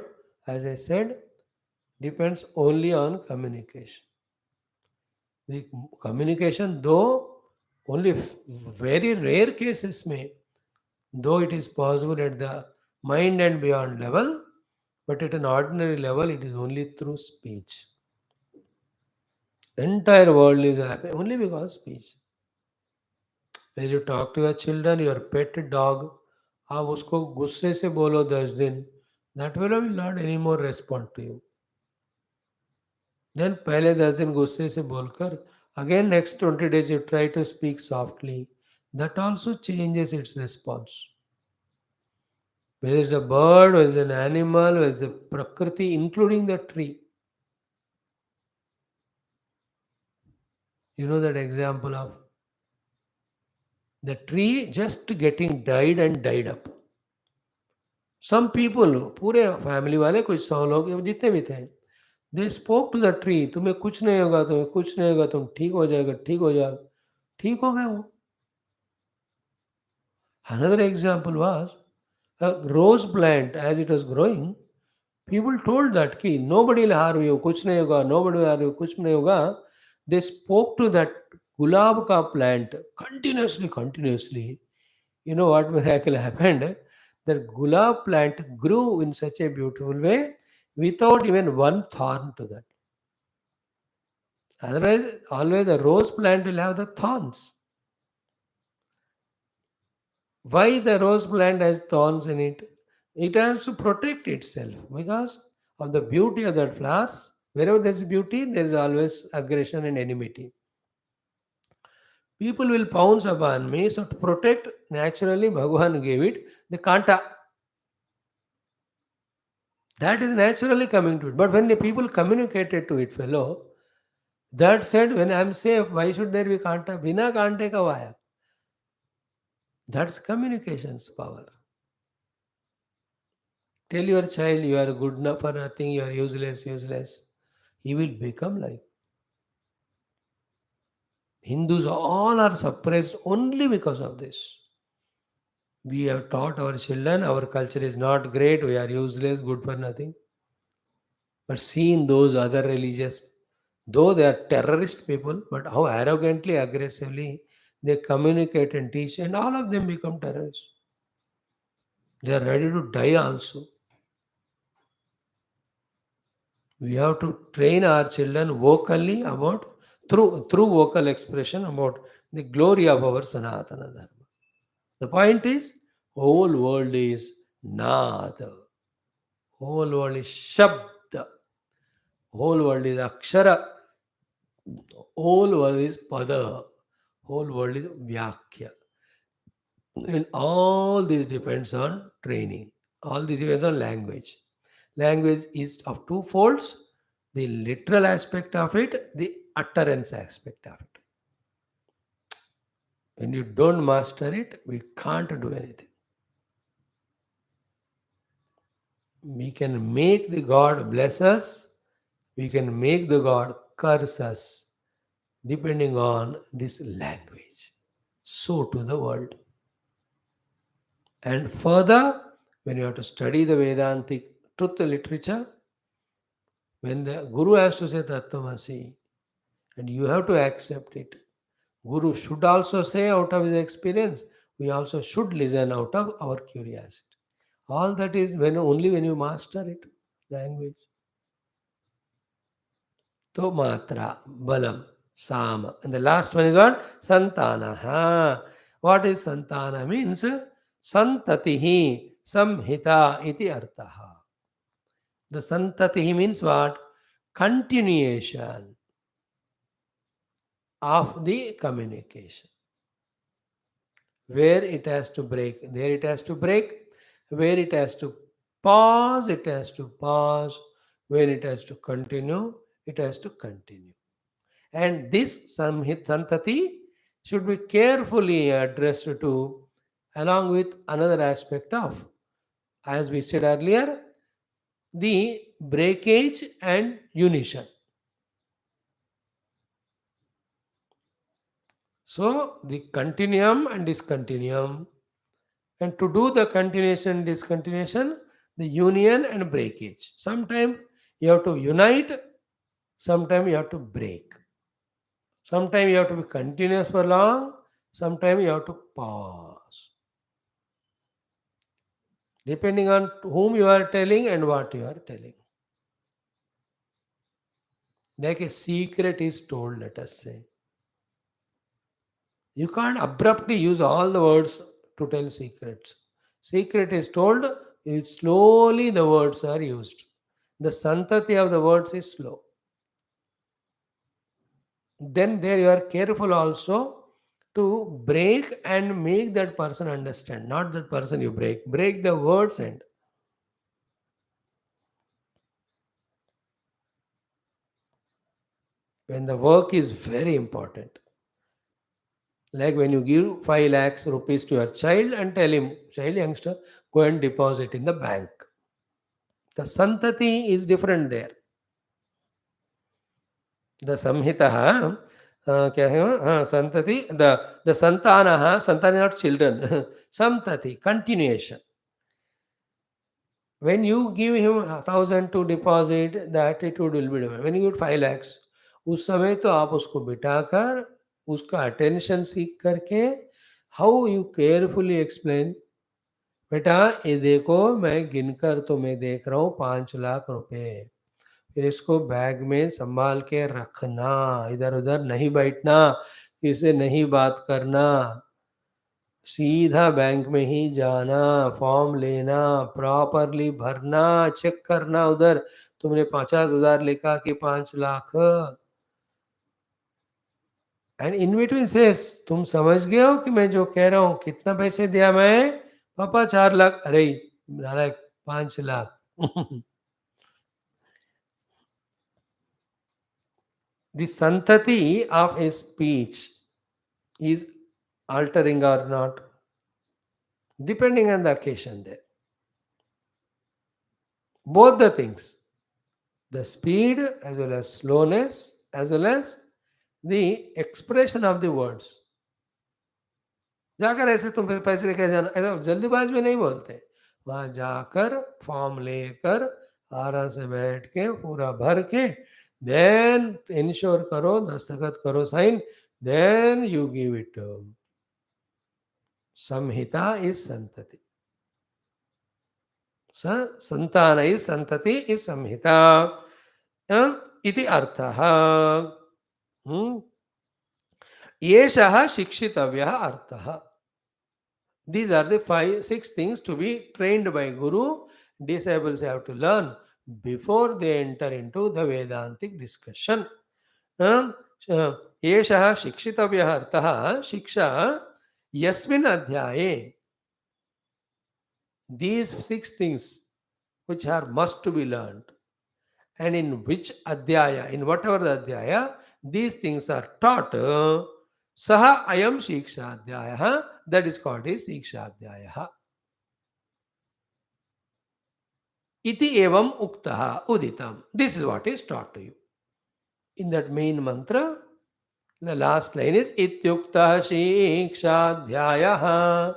as I said, depends only on communication. The communication, though only very rare cases may, Though it is possible at the mind and beyond level, but at an ordinary level, it is only through speech. Entire world is happy only because speech. When you talk to your children, your pet dog, आप उसको गुस्से से बोलो 10 दिन, that fellow will not anymore respond to you. Then पहले 10 दिन गुस्से से बोलकर again next 20 days you try to speak softly. That also changes its response. Whether it's a bird, whether it's an animal, whether it's a prakriti, including the tree. You know that example of the tree just getting died and died up. Some people, पूरे family वाले कुछ 100 लोग जितने भी थे, they spoke to the tree, तुम्हें कुछ नहीं होगा, तुम्हें कुछ नहीं होगा, तुम ठीक हो जाएगा, ठीक हो जाएगा, ठीक हो गए वो. Another example was a rose plant as it was growing. People told that कि nobody will harm you, कुछ नहीं होगा, nobody will harm you, कुछ नहीं होगा. They spoke to that gulab ka plant continuously. You know what miracle happened? That gulab plant grew in such a beautiful way without even one thorn to that. Otherwise, always the rose plant will have the thorns. Why the rose plant has thorns in it? It has to protect itself because of the beauty of that flowers. Wherever there is beauty, there is always aggression and enmity. People will pounce upon me, so to protect, naturally, Bhagavan gave it the kanta. That is naturally coming to it. But when the people communicated to it, fellow, that said, when I am safe, why should there be kanta? Bina kante ka vaya. That's communication's power. Tell your child you are good enough for nothing, you are useless. He will become like. Hindus all are suppressed only because of this. We have taught our children our culture is not great, we are useless, good for nothing. But see in those other religious, though they are terrorist people, but how arrogantly, aggressively they communicate and teach, and all of them become terrorists. They are ready to die also. We have to train our children vocally about through vocal expression about the glory of our Sanatana Dharma. The point is, whole world is Nada. Whole world is Shabda. Whole world is Akshara. Whole world is Pada. Whole world is Vyakya. And all this depends on training. All this depends on language. Language is of two folds, the literal aspect of it, the utterance aspect of it. When you don't master it, we can't do anything. We can make the God bless us, we can make the God curse us, depending on this language. So to the world. And further, when you have to study the Vedantic truth literature, when the Guru has to say Tattvamasi, and you have to accept it, Guru should also say out of his experience, we also should listen out of our curiosity. All that is only when you master it, language. So matra, balam, sama. And the last one is what? Santana. What is santana? Means santatihi samhita iti artaha. The santatihi means what? Continuation of the communication. Where it has to break, there it has to break. Where it has to pause, it has to pause. When it has to continue, it has to continue. And this santati should be carefully addressed to, along with another aspect of, as we said earlier, the breakage and unition. So the continuum and discontinuum, and to do the continuation discontinuation, the union and breakage. Sometimes you have to unite, sometimes you have to break. Sometimes you have to be continuous for long, sometimes you have to pause. depending on whom you are telling and what you are telling. Like a secret is told, let us say. You can't abruptly use all the words to tell secrets. Secret is told, slowly the words are used. The santati of the words is slow. Then there you are careful also to break and make that person understand. Not that person you break. Break the words and when the work is very important. Like when you give 5 lakhs rupees to your child and tell him, child youngster, go and deposit in the bank. The santati is different there. The samhita, क्या है वो? हाँ, संतति, the santana, santana not children, samtati, continuation. When you give him 1,000 to deposit, the attitude will be different. When you get 5 lakhs, उस समय तो आप उसको बिठाकर उसका अटेंशन सीख करके हाउ यू केयरफुली एक्सप्लेन, बेटा ये देखो मैं गिनकर तुम्हें देख रहा हूँ 5 लाख रुपए, फिर इसको बैग में संभाल के रखना, इधर उधर नहीं बैठना, किसी नहीं बात करना, सीधा बैंक में ही जाना, फॉर्म लेना, प्रॉपरली भरना, चेक करना उधर तुमने 50,000 लिखा कि 5 लाख, एंड इन बिटवीन सेस तुम समझ गए हो कि मैं जो कह रहा हूँ कितना पैसे दिया मैं, पापा 4 लाख, अरे नालायक 5 lakh. The santati of a speech is altering or not, depending on the occasion there. Both the things, the speed as well as slowness, as well as the expression of the words. जाकर ऐसे तुम पैसे लेके जाना, ऐसा जल्दीबाज में नहीं बोलते. वहां जाकर फॉर्म लेकर आराम से बैठ के पूरा भर के देन इंश्योर करो, दस्तखत करो, sign, then you give it. संहिता इज संतति, संतान इज संतति इज संहिता इति अर्थः. एषः शिक्षितव्यः अर्थः. These are the 6 things to be trained by Guru. Disciples have to learn before they enter into the Vedantic discussion. एषः शिक्षितव्यः अर्थः, शिक्षा यस्मिन् अध्याये. These 6 things which are must to be learned, and in which adhyaya, in whatever the adhyaya, these things are taught. Saha ayam shiksha adhyaya, that is called as shiksha adhyaya. Iti evam uktaha uditam. This is what is taught to you. In that main mantra, the last line is ityukta shiksha adhyaya.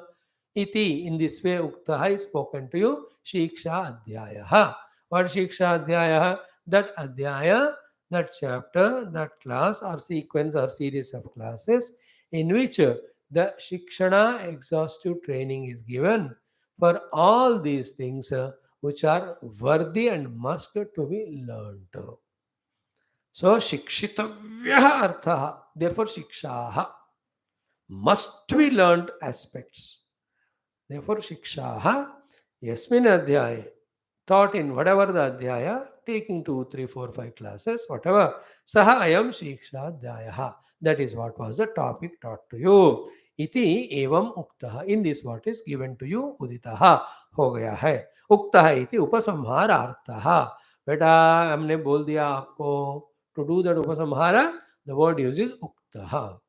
Iti, in this way uktaha is spoken to you, shiksha adhyaya. What is shiksha adhyaya? That adhyaya, that chapter, that class or sequence or series of classes in which the shikshana exhaustive training is given for all these things which are worthy and must to be learned. So shikshitavyah artha, therefore shikshaha, must be learned aspects. Therefore shikshaha yasmin adhyaya, taught in whatever the adhyaya, taking 2, 3, 4, 5 classes, whatever. Saha ayam shiksha adhyaya. That is what was the topic taught to you. Iti evam uktaha. In this what is given to you, uditaha हो गया है. उक्तः इति उपसंहारार्थः. बेटा हमने बोल दिया आपको, to do that उपसंहार, the word used is उक्तः.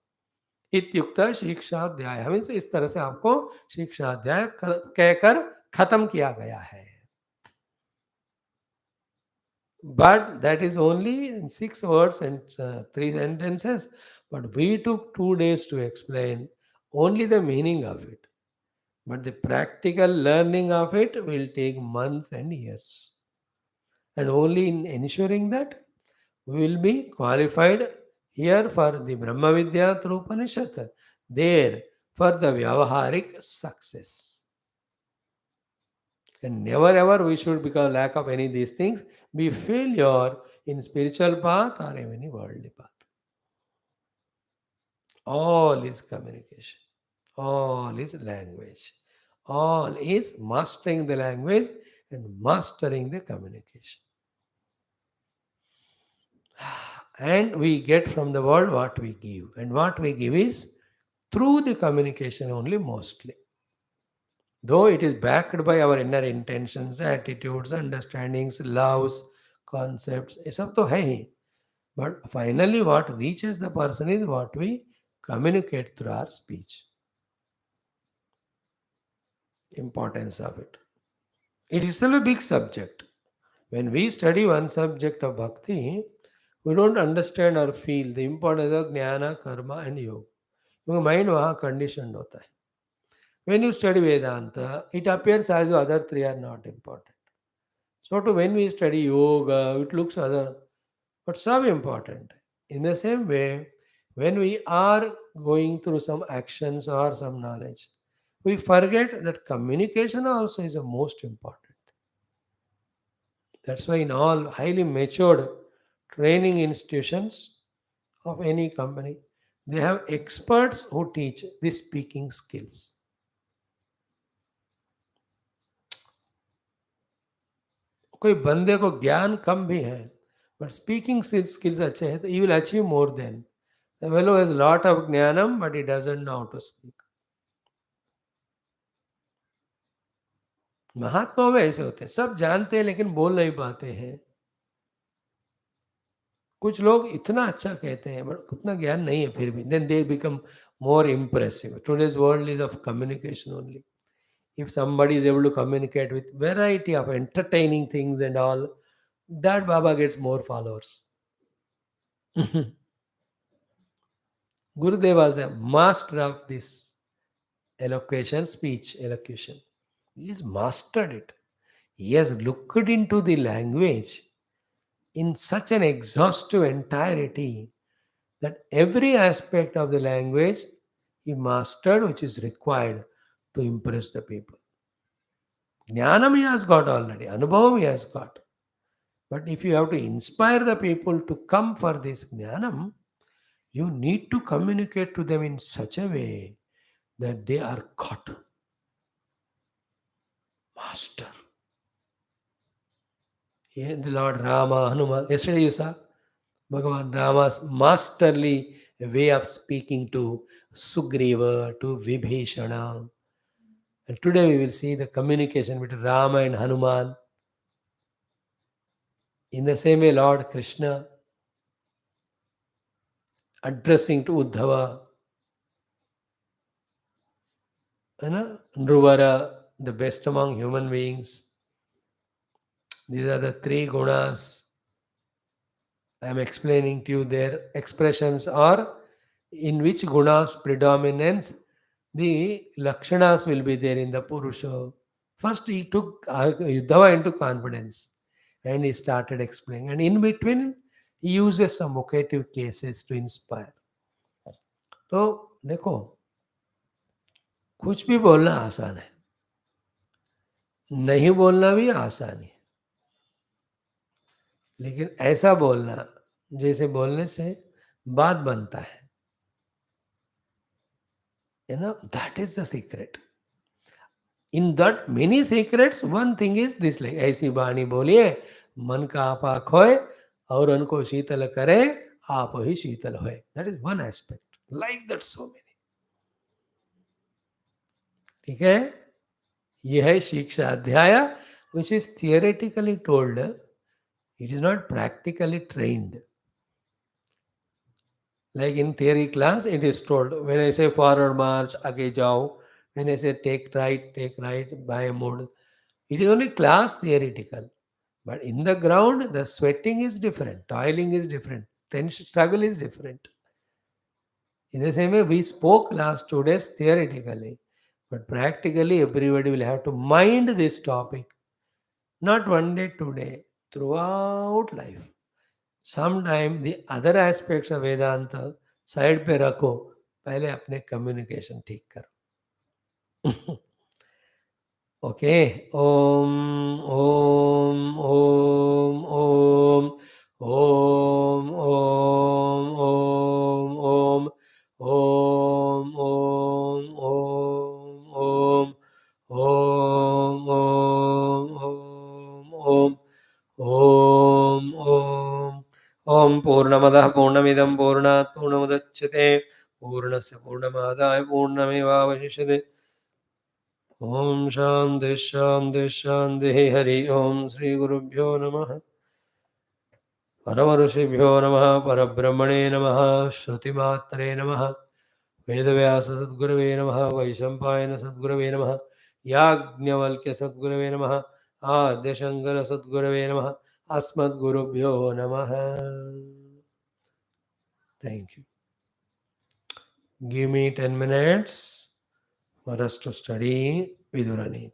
इत्युक्त शिक्षाध्याय, मीन्स इस तरह से आपको शिक्षाध्याय कहकर खत्म किया गया है. But that is only in 6 words and 3 sentences. But we took 2 days to explain only the meaning of it. But the practical learning of it will take months and years. And only in ensuring that we will be qualified here for the Brahma Vidya through Upanishad, there for the Vyavaharik success. And never ever we should, because lack of any of these things, be failure in spiritual path or any worldly path. All is communication. All is language. All is mastering the language and mastering the communication. And we get from the world what we give. And what we give is through the communication only mostly. Though it is backed by our inner intentions, attitudes, understandings, loves, concepts, ये सब तो है ही. But finally what reaches the person is what we communicate through our speech. Importance of it. It is still a big subject. When we study one subject of bhakti, we don't understand or feel the importance of jnana, karma and yoga. क्योंकि mind वहाँ condition होता है. When you study Vedanta, it appears as though other three are not important. So to when we study yoga, it looks other, but some important. In the same way, when we are going through some actions or some knowledge, we forget that communication also is the most important. That's why in all highly matured training institutions of any company, they have experts who teach the speaking skills. कोई बंदे को ज्ञान कम भी है, but speaking skills अच्छे हैं, तो he will achieve more than the fellow has lot of ज्ञानम but he doesn't know how to speak. महात्मा में ऐसे होते हैं, सब जानते हैं लेकिन बोल नहीं पाते हैं. कुछ लोग इतना अच्छा कहते हैं बट उतना ज्ञान नहीं है फिर भी, then they become more impressive. Today's world is of communication only. If somebody is able to communicate with variety of entertaining things and all, that Baba gets more followers. Gurudev was a master of this elocution, speech elocution. He has mastered it. He has looked into the language in such an exhaustive entirety that every aspect of the language he mastered, which is required to impress the people. Jnanam he has got already, Anubhavam he has got. But if you have to inspire the people to come for this Jnanam, you need to communicate to them in such a way that they are caught. Master. The Lord Rama, Hanuman, yesterday you saw Bhagavan Rama's masterly way of speaking to Sugriva, to Vibhishana. And today we will see the communication between Rama and Hanuman. In the same way, Lord Krishna addressing to Uddhava, Nruvara, the best among human beings. These are the three gunas. I am explaining to you their expressions are in which gunas predominance the lakshanas will be there in the Purusha. First he took Uddhava into confidence and he started explaining. And in between he uses some vocative cases to inspire. तो देखो कुछ भी बोलना आसान है, नहीं बोलना भी आसान है, लेकिन ऐसा बोलना जैसे बोलने से बात बनता है. That is the secret. In that many secrets, one thing is this, like ऐसी बाणी बोलिए मन का आपा खोए और उनको शीतल करे आप ही शीतल होए. That is one aspect. Like that so many. ठीक है, ये है शिक्षा अध्याय, which is theoretically told. It is not practically trained. Like in theory class, it is told. When I say forward march, आगे जाओ. When I say take right by a mode. It is only class theoretical. But in the ground, the sweating is different, toiling is different, tension struggle is different. In the same way, we spoke last 2 days theoretically, but practically everybody will have to mind this topic. Not one day, 2 day, throughout life. Sometime the other aspects of Vedanta side पे रखो, पहले अपने communication ठीक करो. Okay. Om, Om, Om, Om, Om, Om, Om, Om, Om, Om, Om, Om, Om, Om, Om, Om, Om Purnamadah Purnamidam Purnat Purnamudachyate Purnasya Purnamadaya Purnamevavashishyate Om Shanti Shanti Shanti Hari Om Sri Gurubhyo Namaha Paramarusibhyo Namaha Parabrahmane Namaha Shrutimatre Namaha Vedavyasa Sadgurave Namaha Vaishampayana Sadgurave Namaha Yajnavalkya Sadgurave Namaha Adya Sadgurave Namaha Asmad Gurubhyo Namaha. Thank you. Give me 10 minutes for us to study Vidurani.